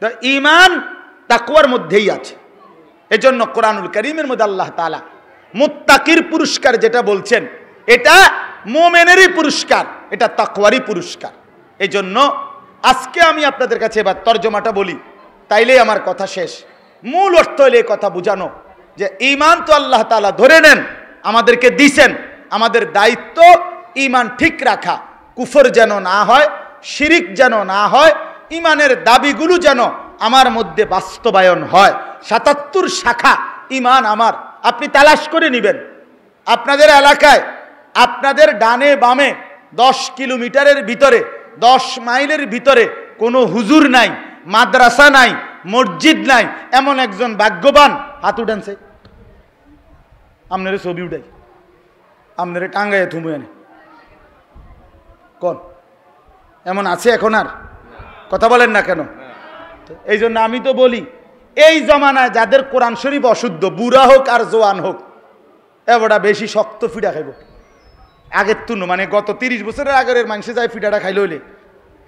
তো ঈমান তাকওয়ার মধ্যেই আছে। এজন্য কোরআনুল কারীমের মধ্যে আল্লাহ তাআলা মুত্তাকির পুরস্কার যেটা বলছেন এটা মুমিনেরই পুরস্কার, এটা তাকওয়ারই পুরস্কার। এজন্য আজকে আমি আপনাদের কাছে এবার তরজমাটা বলি, তাইলেই আমার কথা শেষ। মূল অর্থ হলো এই কথা বুঝানো যে ঈমান তো আল্লাহ তাআলা ধরে নেন, আমাদেরকে দিছেন, আমাদের দায়িত্ব ঈমান ঠিক রাখা, কুফর যেন না হয়, শিরিক যেন না হয়, ঈমানের দাবিগুলো যেন আমার মধ্যে বাস্তবায়ন হয়। ৭৭ শাখা ঈমান আমার, আপনি তালাশ করে নেবেন। আপনাদের এলাকায়, আপনাদের ডানে বামে 10 কিলোমিটারের ভিতরে, 10 মাইলের ভিতরে কোনো হুজুর নাই, মাদ্রাসা নাই, মসজিদ নাই, এমন একজন ভাগ্যবান হাত উঠানছে। আপনারে ছবি উঠাই, আপনারে টাঙ্গাইয়া থুমু এনে কোন এমন আছে এখন? আর কথা বলেন না কেন? এই জন্য আমি তো বলি এই জমানায় যাদের কোরআন শরীফ অশুদ্ধ, বুড়া হোক আর জোয়ান হোক, এবারটা বেশি শক্ত ফিডা খাইব আগের তুন। মানে গত 30 বছরের আগের মানুষে যায় ফিডাটা খাইল হইলে,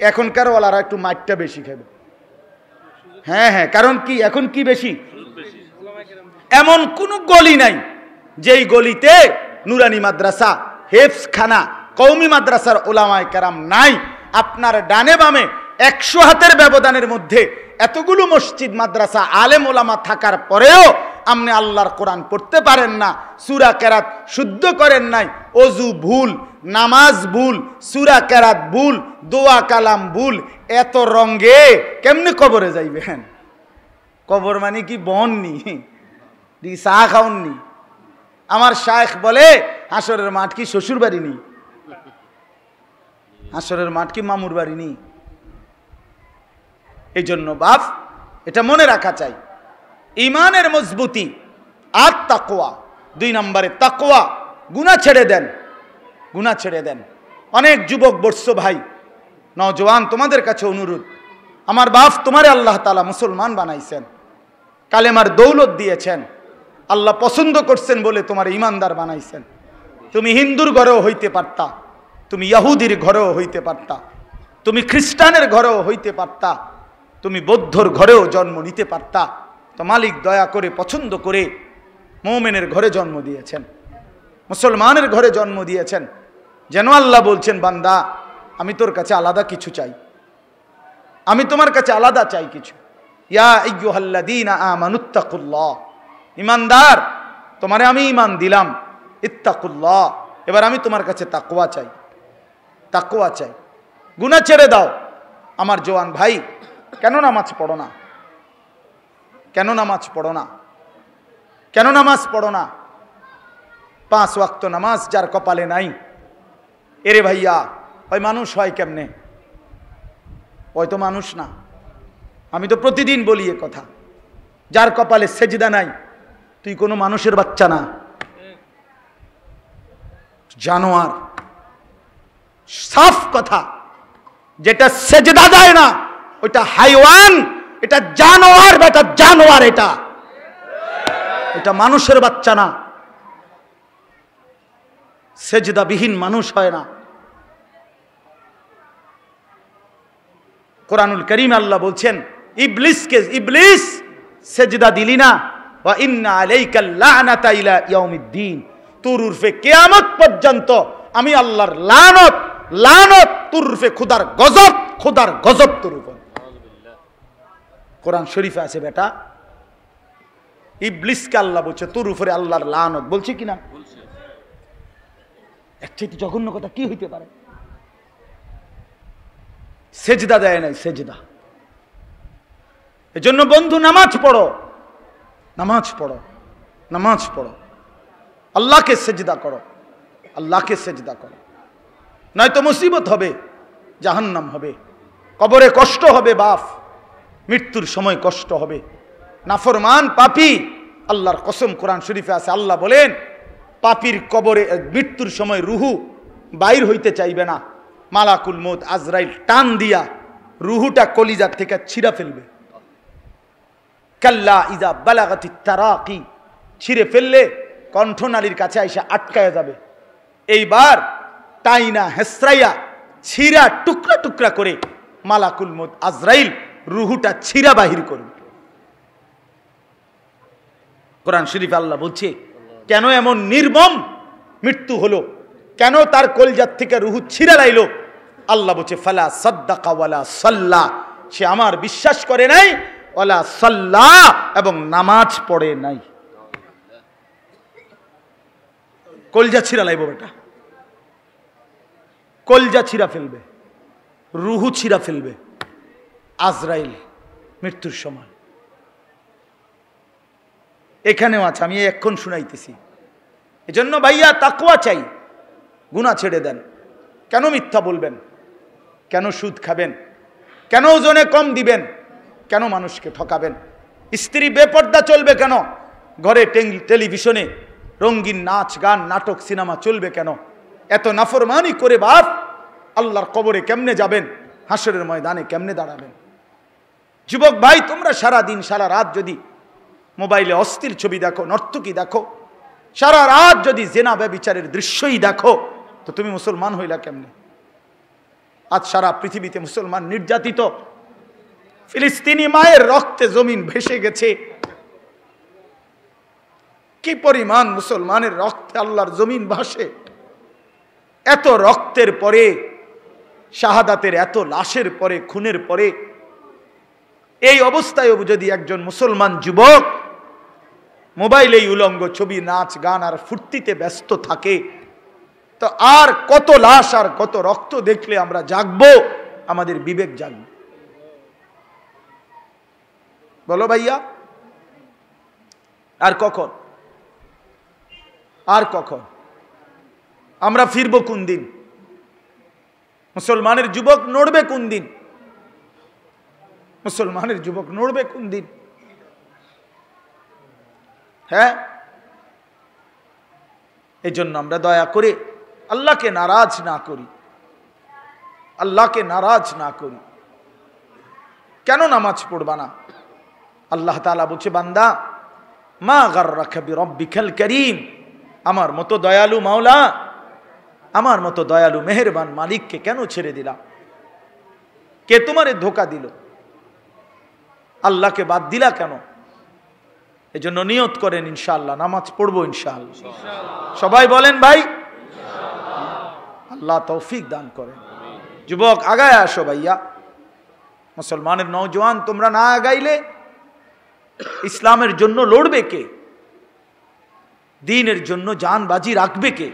এখনকার ওলারা একটু মাইটটা বেশি খাইব। হ্যাঁ হ্যাঁ, কারণ কি এখন কি বেশি? এমন কোন গলি নাই যেই গলিতে নুরানি মাদ্রাসা, হেফজখানা, কওমি মাদ্রাসার উলামায়ে কেরাম নাই। আপনার ডানে বামে 100 হাতের ব্যবধানের মধ্যে এতগুলো মসজিদ মাদ্রাসা আলেম ওলামা থাকার পরেও আপনি আল্লাহর কোরআন পড়তে পারেন না, সূরা কেরাত শুদ্ধ করেন নাই, ওযু ভুল, নামাজ ভুল, সূরা কেরাত ভুল, দোয়া কালাম ভুল, এত রঙ্গে কেমনে কবরে যাইবেন? কবর মানে কি বননি, চা খাওননি? আমার শায়েখ বলে হাসরের মাঠ কি শ্বশুর বাড়ি নি? হাসরের মাঠ কি মামুর বাড়ি নি? এই জন্য বাপ এটা মনে রাখা চাই, ঈমানের মজবুতি আর তাকওয়া। 2 নম্বরে তাকওয়া, গুনাহ ছেড়ে দেন, গুনাহ ছেড়ে দেন। অনেক যুবক বর্ষ ভাই, নওজওয়ান, তোমাদের কাছে অনুরোধ, আমার বাপ তোমারে আল্লাহ তাআলা মুসলমান বানাইছেন, কালেমার দৌলত দিয়েছেন, আল্লাহ পছন্দ করছেন বলে তোমার ঈমানদার বানাইছেন। তুমি হিন্দুর ঘরেও হইতে পারতা, তুমি ইহুদির ঘরেও হইতে পারতা, তুমি খ্রিস্টানের ঘরেও হইতে পারতা, তুমি বৌদ্ধর ঘরেও জন্ম নিতে পারতা, তো মালিক দয়া করে পছন্দ করে মুমিনের ঘরে জন্ম দিয়েছেন, মুসলমানের ঘরে জন্ম দিয়েছেন, যেন আল্লাহ বলছেন বান্দা আমি তোর কাছে আলাদা কিছু চাই, আমি তোমার কাছে আলাদা চাই কিছু। ইয়া আইয়ুহাল্লাযীনা আমানুত্তাকুল্লাহ, ঈমানদার তোমারে আমি ঈমান দিলাম, ইত্তাকুল্লাহ, এবার আমি তোমার কাছে তাকওয়া চাই, তাকওয়া চাই, গুনাহ ছেড়ে দাও। আমার জওয়ান ভাই, কেন নামাজ পড়ো না? কেন নামাজ পড়ো না? কেন নামাজ পড়ো না? 5 ওয়াক্ত নামাজ যার কপালে নাই, এরে ভাইয়া ওই মানুষ হয় কেমনে? ওই তো মানুষ না। আমি তো প্রতিদিন বলি এ কথা, যার কপালে সেজদা নাই তুই কোনো মানুষের বাচ্চা না, জানোয়ার। সাফ কথা, যেটা সেজদা দেয় না ওইটা হাইওয়ান, এটা জানোয়ার, বেটা জানোয়ার, এটা মানুষের বাচ্চা না। সেজদাবিহীন মানুষ হয় না। কোরআনুল কারীমে আল্লাহ বলছেন ইবলিসকে, ইবলিস সেজদা দিলি না, ওয়া ইন্না আলাইকা লানাতা ইলা ইয়াউমিদ্দিন, তোর উরফে কিয়ামত পর্যন্ত আমি আল্লাহর লানত, লানত তোর উরফে, খোদার গজব, খোদার গজব তোর উপর। কোরআন শরীফে আছে বেটা, ইবলিসকে আল্লাহ বলছে তোর উপরে আল্লাহর লানত, বলছে কিনা? এর চাইতে জঘন্য কথা কি হইতে পারে? সেজদা দেয় নাই, সেজদা। এজন্য বন্ধু নামাজ পড়ো, নামাজ পড়ো, নামাজ পড়ো, আল্লাহকে সেজদা করো, আল্লাহকে সেজদা করো, নয়তো মুসিবত হবে, জাহান্নাম হবে, কবরে কষ্ট হবে, বাপ মৃত্যুর সময় কষ্ট হবে। নাফরমান পাপী, আল্লাহর কসম কোরআন শরীফে আছে, আল্লাহ বলেন পাপীর কবরে মৃত্যুর সময় রুহু বাইর হইতে চাইবে না, মালাকুল মউত আজরাইল টান দিয়া রুহুটা কলিজার থেকে ছিঁড়া ফেলবে। কাল্লা ইজা বালাগাতিত তারাকি, ছিঁড়ে ফেললে কণ্ঠনালীর কাছে আইসা আটকায়া যাবে। এইবার টাইনা হেসরাইয়া ছিঁড়া টুকরা টুকরা করে মালাকুল মউত আজরাইল রুহুটা ছিঁড়া বাহির করবে। কোরআন শরীফে আল্লাহ বলছে কেন এমন নির্মম মৃত্যু হলো, কেন তার কলজার থেকে রুহু ছিঁড়া লাইলো? আল্লাহ বলছে ফালা সাদ্দাকা ওয়ালা সাল্লা, সে আমার বিশ্বাস করে নাই, ওয়ালা সাল্লা, এবং নামাজ পড়ে নাই। কলজা ছিঁড়া লাইব বেটা, কলজা ছিঁড়া ফেলবে, রুহু ছিঁড়া ফেলবে আজরাইল মৃত্যুর সময়। এখানেও আছে, আমি এখন শুনাইতেছি। এজন্য ভাইয়া তাকওয়া চাই, গুনাহ ছেড়ে দেন। কেন মিথ্যা বলবেন? কেন সুদ খাবেন? কেন ওজনে কম দিবেন? কেন মানুষকে ঠকাবেন? স্ত্রী বেপর্দা চলবে কেন? ঘরে টেলিভিশনে রঙিন নাচ গান নাটক সিনেমা চলবে কেন? এত নাফরমানি করে বাপ আল্লাহর কবরে কেমনে যাবেন? হাসরের ময়দানে কেমনে দাঁড়াবেন? যুবক ভাই, তোমরা সারা দিন সারা রাত যদি মোবাইলে অস্থির ছবি দেখো, নর্তকী দেখো, সারা রাত যদি জেনা ব্যভিচারের দৃশ্যই দেখো, তো তুমি মুসলমান হইলা কেমনে? আজ সারা পৃথিবীতে মুসলমান নির্যাতিত, ফিলিস্তিনি মায়ের রক্তে জমিন ভেসে গেছে। কি পরিমাণ মুসলমানের রক্তে আল্লাহর জমিন ভাসে। এত রক্তের পরে, শাহাদাতের এত লাশের পরে, খুনের পরে, এই অবস্থায় যদি একজন মুসলমান যুবক মোবাইলে উলঙ্গ ছবি, নাচ গান আর ফুর্তিতে ব্যস্ত থাকে, তো আর কত লাশ আর কত রক্ত দেখলে আমরা জাগবো, আমাদের বিবেক জাগবে? বলো ভাইয়া, আর কখন? আর কখন? আমরা ফিরবো কোন দিন? মুসলমানের যুবক নড়বে কোন দিন? মুসলমানের যুবক নড়বে কোন দিন? হ্যাঁ, এই জন্য আমরা দয়া করে আল্লাহকে নারাজ না করি, আল্লাহকে নারাজ না করি। কেন নামাজ পড়বা না? আল্লাহ তাআলা বলছে বান্দা মা গাররাকা বিরব্বিকাল কারীম, আমার মতো দয়ালু মাওলা, আমার মতো দয়ালু মেহেরবান মালিককে কেন ছেড়ে দিলা? কে তোমারে ধোঁকা দিল? আল্লাহকে বাদ দিলা কেন? এজন্য নিয়ত করেন ইনশাআল্লাহ নামাজ পড়বো ইনশাআল্লাহ। সবাই বলেন ভাই আল্লাহ তৌফিক দান করেন। যুবক আগায় আসো ভাইয়া, মুসলমানের নওজোয়ান তোমরা না আগাইলে ইসলামের জন্য লড়বে কে? দ্বীনের জন্য জান বাজি রাখবে কে?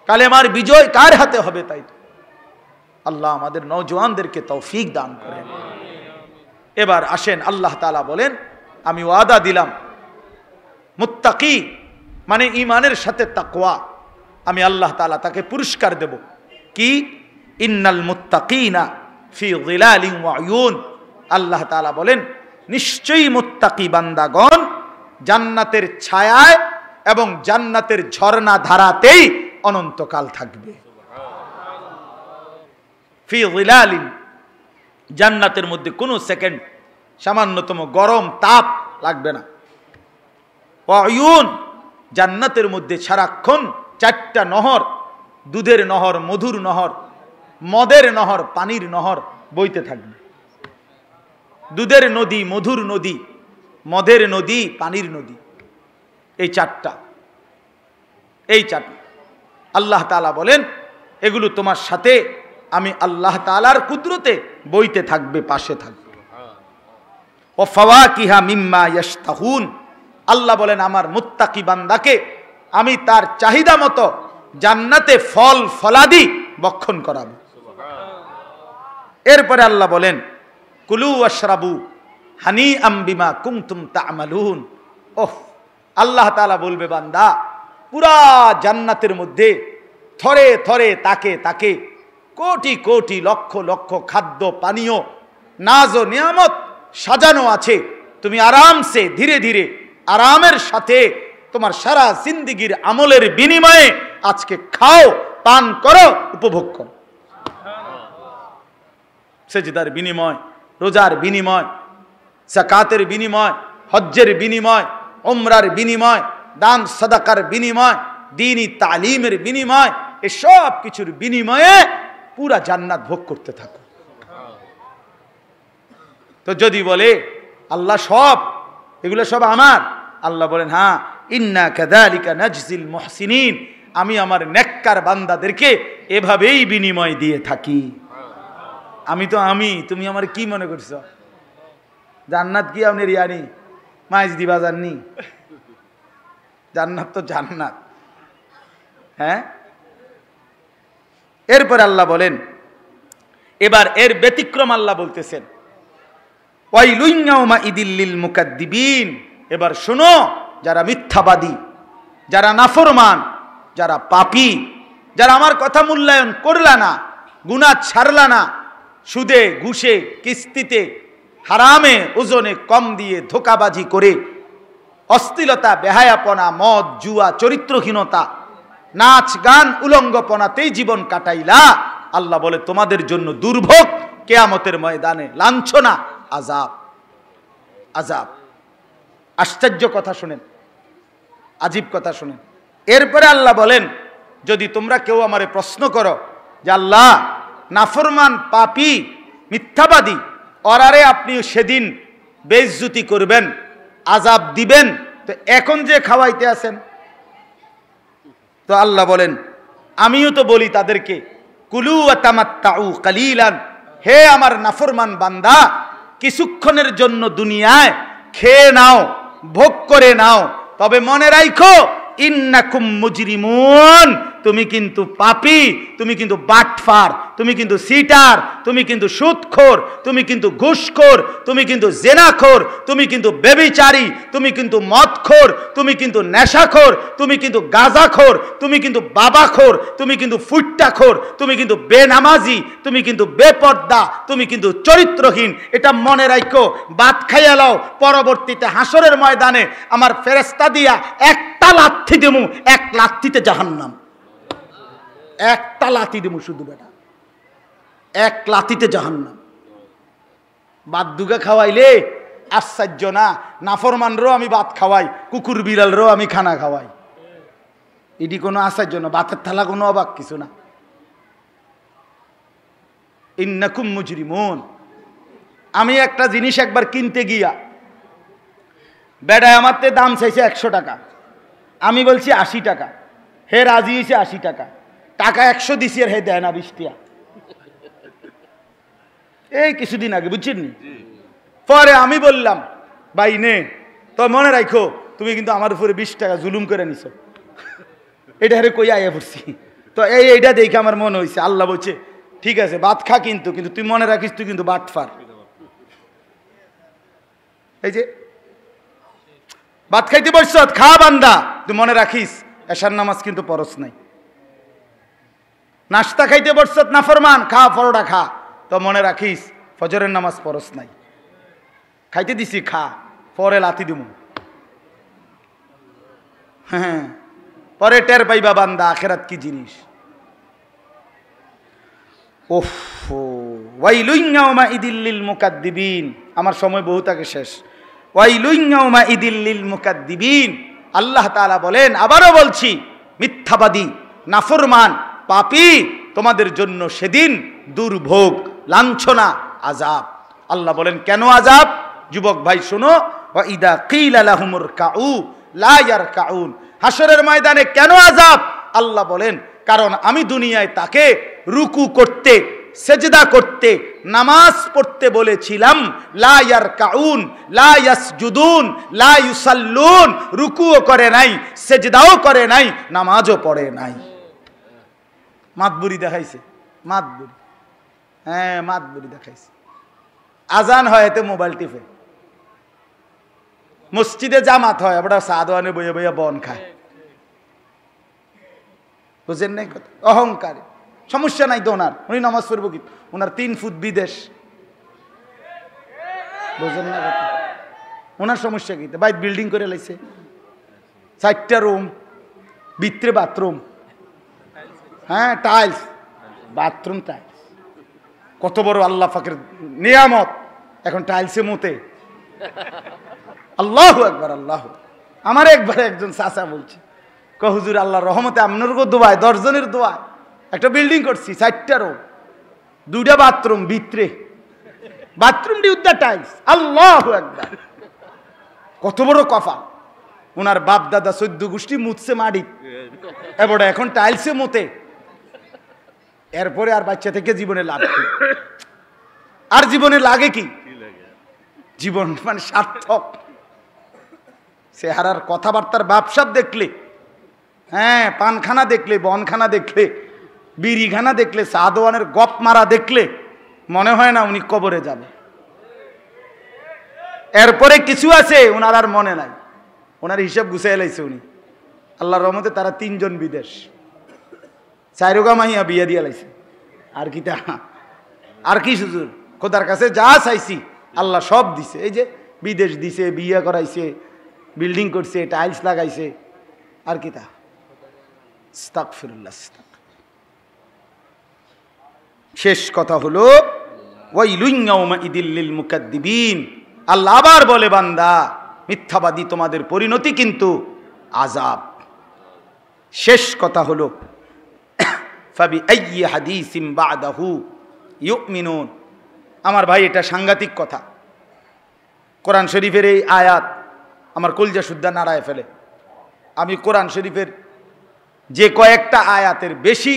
কালেমার বিজয় কার হাতে হবে? তাই তো আল্লাহ আমাদের নওজোয়ানদেরকে তৌফিক দান করেন। এবার আসেন, আল্লাহ তাআলা বলেন আমি ওয়াদা দিলাম মুত্তাকি মানে ঈমানের সাথে তাকওয়া, আমি আল্লাহ তাআলা তাকে পুরস্কার দেব। কি? ইন্নাল মুত্তাকিনা ফি যিলালিন ওয়া উয়ুন, আল্লাহ তাআলা বলেন নিশ্চয়ই মুত্তাকি বান্দাগণ জান্নাতের ছায়ায় এবং জান্নাতের ঝর্ণা ধারাতেই অনন্তকাল থাকবে। ফি যিলালিন, জান্নাতের মধ্যে কোনো সেকেন্ড সামান্যতম গরম তাপ লাগবে না। ওয়া উয়ুন, জান্নাতের মধ্যে সারাক্ষণ 4টা নহর, দুধের নহর, মধুর নহর, মদের নহর, পানির নহর বইতে থাকবে। দুধের নদী, মধুর নদী, মদের নদী, পানির নদী, এই 4টা, এই 4টা আল্লাহ তাআলা বলেন এগুলো তোমার সাথে আমি আল্লাহ তাআলার কুদরতে বইতে থাকবে, পাশে থাকবে। ও ফাওয়াকিহা মিম্মা ইয়াশতাহুন, আল্লাহ বলেন আমার মুত্তাকি বান্দাকে আমি তার চাহিদা মতো জান্নাতে ফল ফলাদি বক্ষণ করাবো। এরপরে আল্লাহ বলেন কুলু ওয়াশরাবু হানিআম বিমা কুনতুম তা'মালুন। ওহ, আল্লাহ তাআলা বলবে বান্দা পুরা জান্নাতের মধ্যে থরে থরে তাকে তাকে কোটি কোটি লক্ষ লক্ষ খাদ্য পানীয় নাজ ও নিয়ামত সাজানো আছে। তুমি আরামসে ধীরে ধীরে আরামের সাথে তোমার সারা জিন্দেগীর আমলের বিনিময়ে আজকে খাও, পান করো, উপভোগ করো। সেজদার বিনিময়, রোজার বিনিময়, যাকাতের বিনিময়, হজ্জের বিনিময়, উমরার বিনিময়, দান সাদাকার বিনিময়, দ্বীনি তালিমের বিনিময়, এসব কিছুর বিনিময়ে পুরা জান্নাত ভোগ করতে থাকো। তো যদি বলে আল্লাহ সব এগুলো সব আমার, আল্লাহ বলেন হ্যাঁ, ইন্না কাযালিকা নাজজিল মুহসিনিন, আমি আমার নেককার বান্দাদেরকে এভাবেই বিনিময় দিয়ে থাকি। আমি তো আমি, তুমি আমার কি মনে করছো? জান্নাত কি আপনি রিয়ানি মাইজ দিবা জাননি? জান্নাত তো জান্নাত। হ্যাঁ, এরপর আল্লাহ বলেন এবার এর ব্যতিক্রম আল্লাহ বলতেছেন ওয়াইলুন ইয়াউমা ইদিল লিল মুকাদ্দিবিন। এবার শোনো, যারা মিথ্যাবাদী, যারা নাফরমান, যারা পাপী, যারা আমার কথা মূল্যায়ন করলা না, গুনাহ ছাড়লা না, সুদে ঘুষে কিস্তিতে হারামে ওজনে কম দিয়ে ধোঁকাবাজি করে অশ্লীলতা বেহায়াপনা মদ জুয়া চরিত্রহীনতা নাচ গান উলঙ্গপনাতেই জীবন কাটাইলা, আল্লাহ বলে তোমাদের জন্য দুর্ভোগ কিয়ামতের ময়দানে, লাঞ্ছনা, আযাব। আযাব, আশ্চর্য কথা শুনেন, আজীব কথা শুনেন। এরপরে আল্লাহ বলেন যদি তোমরা কেউ আমারে প্রশ্ন করো যে আল্লাহ নাফরমান পাপী মিথ্যাবাদী ওরারে আপনি সেদিন বেইজ্জতি করবেন, আযাব দিবেন, তো এখন যে খাওয়াইতে আছেন, তো আল্লাহ বলেন আমিও তো বলি তাদেরকে কুলু ওয়া তামাত্তাউ কালিলান, হে আমার নাফরমান বান্দা কিছুক্ষণের জন্য দুনিয়ায় খেয়ে নাও, ভোগ করে নাও, তবে মনে রাখো ইন্নাকুম মুজরিমুন, তুমি কিন্তু পাপী, তুমি কিন্তু বাটফার, তুমি কিন্তু সিটার, তুমি কিন্তু সুদখোর, তুমি কিন্তু ঘুষখোর, তুমি কিন্তু জেনাখোর, তুমি কিন্তু ব্যভিচারী, তুমি কিন্তু মদখোর, তুমি কিন্তু নেশাখোর, তুমি কিন্তু গাঁজাখোর, তুমি কিন্তু বাবাখোর, তুমি কিন্তু ফুট্টাখোর, তুমি কিন্তু বেনামাজি, তুমি কিন্তু বেপর্দা, তুমি কিন্তু চরিত্রহীন। এটা মনে রাখো, বাদ খাইয়া লও, পরবর্তীতে হাসরের ময়দানে আমার ফেরেশতা দিয়া একটা লাথি দেমু, এক লাথিতে জাহান্নাম। একটা লাথি দেবো শুধু বেটা, এক লাথিতে জাহান্নাম। বাদ দুগা খাওয়াইলে আশ্চর্য না, নাফরমানরও আমি ভাত খাওয়াই, কুকুর বিড়ালরও আমি খানা খাওয়াই, এটি কোনো আশ্চর্য না, ভাতের থালা কোনো অবাক কিছু না। ইন্নাকুম মুজরিমুন, আমি একটা জিনিস একবার কিনতে গিয়া বেড়ায় আমার দাম চাইছে 100 টাকা, আমি বলছি 80 টাকা, হে রাজি হয়েছে 80 টাকা, টাকা 100 দিছি আর হে দেয় না 20 টাকা। এই কিছুদিন আগে, বুঝছেন নি? পরে আমি বললাম ভাই নে, তো মনে রাখো তুমি কিন্তু আমার উপরে 20 টাকা জুলুম করে নিছো। এটা হারে কই আয়া পড়ছি। তো এইটা দেখে আমার মনে হয়েছে, আল্লাহ বলছে ঠিক আছে ভাত খা, কিন্তু তুই মনে রাখিস তুই কিন্তু বাটফার। এই যে ভাত খাইতে বসছ, খা বান্দা, তুই মনে রাখিস এশার নামাজ কিন্তু পরশ নাই। নাস্তা খাইতে বসছ নাফরমান, খা পরোটা খা, তো মনে রাখিস ফজরের নামাজ পরশ নাই। খাইতে দিছি খা, পরে লাথি দিমু। হ্যাঁ, পরে টের পাইবা বান্দা আখেরাত কি জিনিস। ওফ, ওয়াইলুন ইয়াউমাইদিল লিল মুকাদ্দিবিন। আমার সময় বহুত আগে শেষ। ওয়াইলুন ইয়াউমাইদিল লিল মুকাদ্দিবিন। আল্লাহ তাআলা বলেন, আবারও বলছি, মিথ্যাবাদী, নাফরমান, পাপী তোমাদের জন্য সেদিন দুর্ভোগ, লাঞ্ছনা, আযাব। আল্লাহ বলেন কেন আযাব? যুবক ভাই শোনো, ওয়া ইদা কিলা লাহুমুর কাউ লা ইয়ারকাউন। হাসরের ময়দানে কেন আযাব? আল্লাহ বলেন কারণ আমি দুনিয়ায় তাকে রুকু করতে, সেজদা করতে, নামাজ পড়তে বলেছিলাম। লা ইয়ারকাউন, লা ইয়াসজুদুন, লা ইউসাল্লুন। রুকুও করে নাই, সেজদাও করে নাই, নামাজও পড়ে নাই। মাতবুরি দেখাইছে, মাতবুরি। হ্যাঁ, মাতবুরি দেখাইছে। আজান হয় এতে মোবাইল টিপে, মসজিদে জামাত হয় আবার সাদওয়ানে বইয়া বইয়া বন খায়। বুঝেন নাই কথা? অহংকার। সমস্যা নাই তো ওনার, উনি নামাজ পড়বো কি? ওনার 3 ফুট বিদেশ। বুঝেন না কথা? ওনার সমস্যা কি? বাইরে বিল্ডিং করে লাইছে, 4টা রুম, ভিতরে বাথরুম। হ্যাঁ, টাইলস, বাথরুম টাইলস। কত বড় আল্লাহ পাকের নিয়ামত, এখন টাইলসে মুতে। আল্লাহু আকবার, আল্লাহ। আমার একবার একজন চাচা বলছে, হুজুর আল্লাহর রহমতে আপনার দোয়ায়, 10 জনের দোয়ায় একটা বিল্ডিং করছি, 4টা রুম, 2টা বাথরুম, ভিতরে বাথরুম দি উদ্দা টাইলস। আল্লাহু আকবার, কত বড় কফা। ওনার বাপ দাদা 14 গোষ্ঠী মুতছে মাটি, এবার এখন টাইলসে মতে। এরপরে আর বাচ্চা থেকে জীবনে লাভ কি? আর জীবনে লাগে কি? জীবন মানে সার্থক। চেহারার কথাবার্তার ব্যবসা দেখলে, হ্যাঁ, পানখানা দেখলে, বনখানা দেখলে, বিড়িখানা দেখলে, সাদওয়ানের গপ মারা দেখলে মনে হয় না উনি কবরে যাবে। এরপরে কিছু আছে ওনার আর মনে নাই, ওনার হিসাব গুছাই লাইছে উনি। আল্লাহর রহমতে তারা 3 জন বিদেশ, 4 মাইয়া বিয়া দিয়া লাইছে। আর কি তা, আর কি সুযোগ? খোদার কাছে যা চাইছি আল্লাহ সব দিছে। এই যে বিদেশ দিছে, বিয়া করাইছে, বিল্ডিং করছে, টাইলস লাগাইছে, আর কি তা? আস্তাগফিরুল্লাহ। শেষ কথা হলো ওয়াইলুন ইয়াউমাইদিল লিল মুকাদ্দিবিন। আল্লাহ আবার বলে, বান্দা মিথ্যাবাদী তোমাদের পরিণতি কিন্তু আযাব। শেষ কথা হলো ফাবি আইয়ি হাদিসিম বাদাহু ইউমিনুন। আমার ভাই, এটা সাংঘাতিক কথা। কোরআন শরীফের এই আয়াত আমার কলজা শুদ্ধা নাড়ায় ফেলে। আমি কোরআন শরীফের যে কয়েকটা আয়াতের বেশি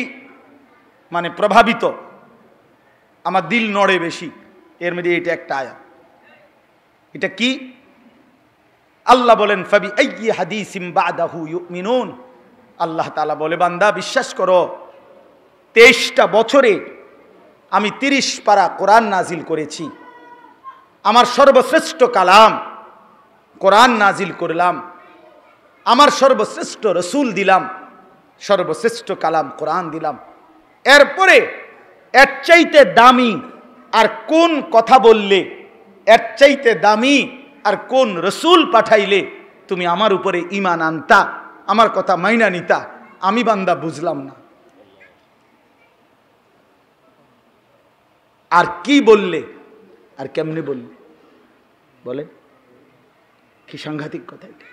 মানে প্রভাবিত, আমার দিল নড়ে বেশি, এর মধ্যে এটা একটা আয়াত। এটা কি? আল্লাহ বলেন ফাবি আইয়ি হাদিসিম বাদাহু ইউমিনুন। আল্লাহ তাআলা বলে, বান্দা বিশ্বাস করো, 23টা বছরে আমি 30 পারা কোরআন নাজিল করেছি। আমার সর্বশ্রেষ্ঠ কালাম কোরআন নাজিল করলাম, আমার সর্বশ্রেষ্ঠ রসুল দিলাম, সর্বশ্রেষ্ঠ কালাম কোরআন দিলাম। এরপরে এর চাইতে দামি আর কোন কথা বললে, এর চাইতে দামি আর কোন রসুল পাঠাইলে তুমি আমার উপরে ঈমান আনতা, আমার কথা মাইনা নিতা? আমি বান্দা বুঝলাম না। আর কি বললে, আর কেমনে বললে? বলে কি সাংঘাতিক কথা এটা।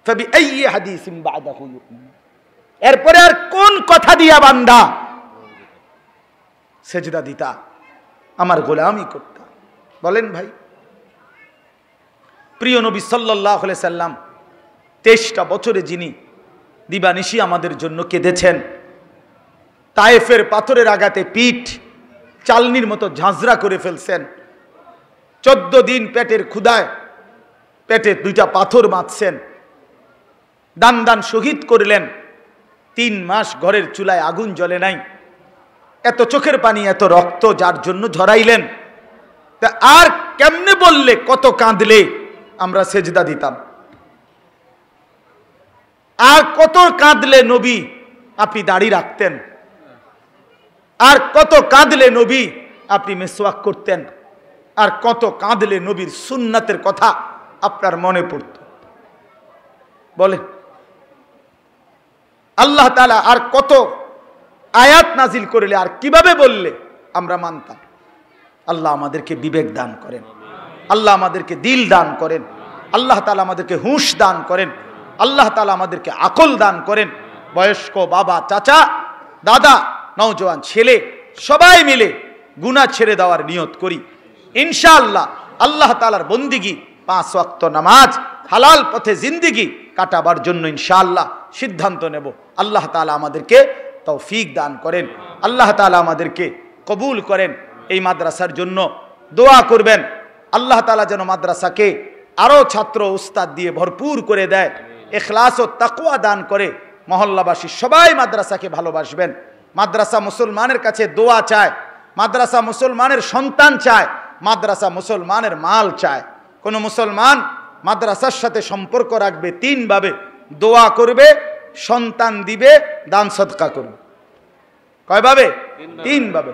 ফাবি আইয়ি হাদিসিম বাদাহু ইউমিনুন। এরপরে আর কোন কথা দিয়া বান্দা সেজদা দিতা, আমার গোলামি করতা? বলেন ভাই। প্রিয় নবী সাল্লাল্লাহু আলাইহি সাল্লাম 23টা বছরে যিনি দিবানিশি আমাদের জন্য কেঁদেছেন, তায়েফের পাথরের আঘাতে পিঠ চালনির মতো ঝাঁঝরা করে ফেলছেন, 14 দিন পেটের ক্ষুধায় পেটে 2টা পাথর বাঁধছেন, দান দান শহীদ করলেন, 3 মাস ঘরের চুলায় আগুন জ্বলে নাই, এত চোখের পানি এত রক্ত যার জন্য ঝরাইলেন, তা আর কেমনে বললে কত কাঁদলে আমরা সেজদা দিতাম? আর কত কাঁদলে নবী আপনি দাড়ি রাখতেন? আর কত কাঁদলে নবী আপনি মিসওয়াক করতেন? আর কত কাঁদলে নবীর সুন্নাতের কথা আপনার মনে পড়ত? বলেন। আল্লাহ তাআলা আর কত আয়াত নাজিল করলে, আর কিভাবে বললে আমরা মানতাম? আল্লাহ আমাদেরকে বিবেক দান করেন, আল্লাহ আমাদেরকে দিল দান করেন, আল্লাহ তাআলা আমাদেরকে হুঁশ দান করেন, আল্লাহ তাআলা আমাদেরকে আকল দান করেন। বয়স্ক বাবা, চাচা, দাদা, নওজোয়ান ছেলে সবাই মিলে গুনাহ ছেড়ে দেওয়ার নিয়ত করি। ইনশাআল্লাহ আল্লাহ তাআলার বন্দিগি, 5 ওয়াক্ত নামাজ, হালাল পথে জিন্দেগি কাটাবার জন্য ইনশাআল্লাহ সিদ্ধান্ত নেব। আল্লাহ তাআলা আমাদেরকে তৌফিক দান করেন, আল্লাহ তাআলা আমাদেরকে কবুল করেন। এই মাদ্রাসার জন্য দোয়া করবেন, আল্লাহ তাআলা যেন মাদ্রাসাকে আরো ছাত্র উস্তাদ দিয়ে ভরপুর করে দেয়, ইখলাস ও তাকওয়া দান করে। মহল্লাবাসী সবাই মাদ্রাসাকে ভালোবাসবেন। মাদ্রাসা মুসলমানের কাছে দোয়া চায়, মাদ্রাসা মুসলমানের সন্তান চায়, মাদ্রাসা মুসলমানের মাল চায়। কোন মুসলমান মাদ্রাসার সাথে সম্পর্ক রাখবে 3 ভাবে: দোয়া করবে, সন্তান দিবে, দান সদকা করবে। কয় ভাবে? 3 ভাবে।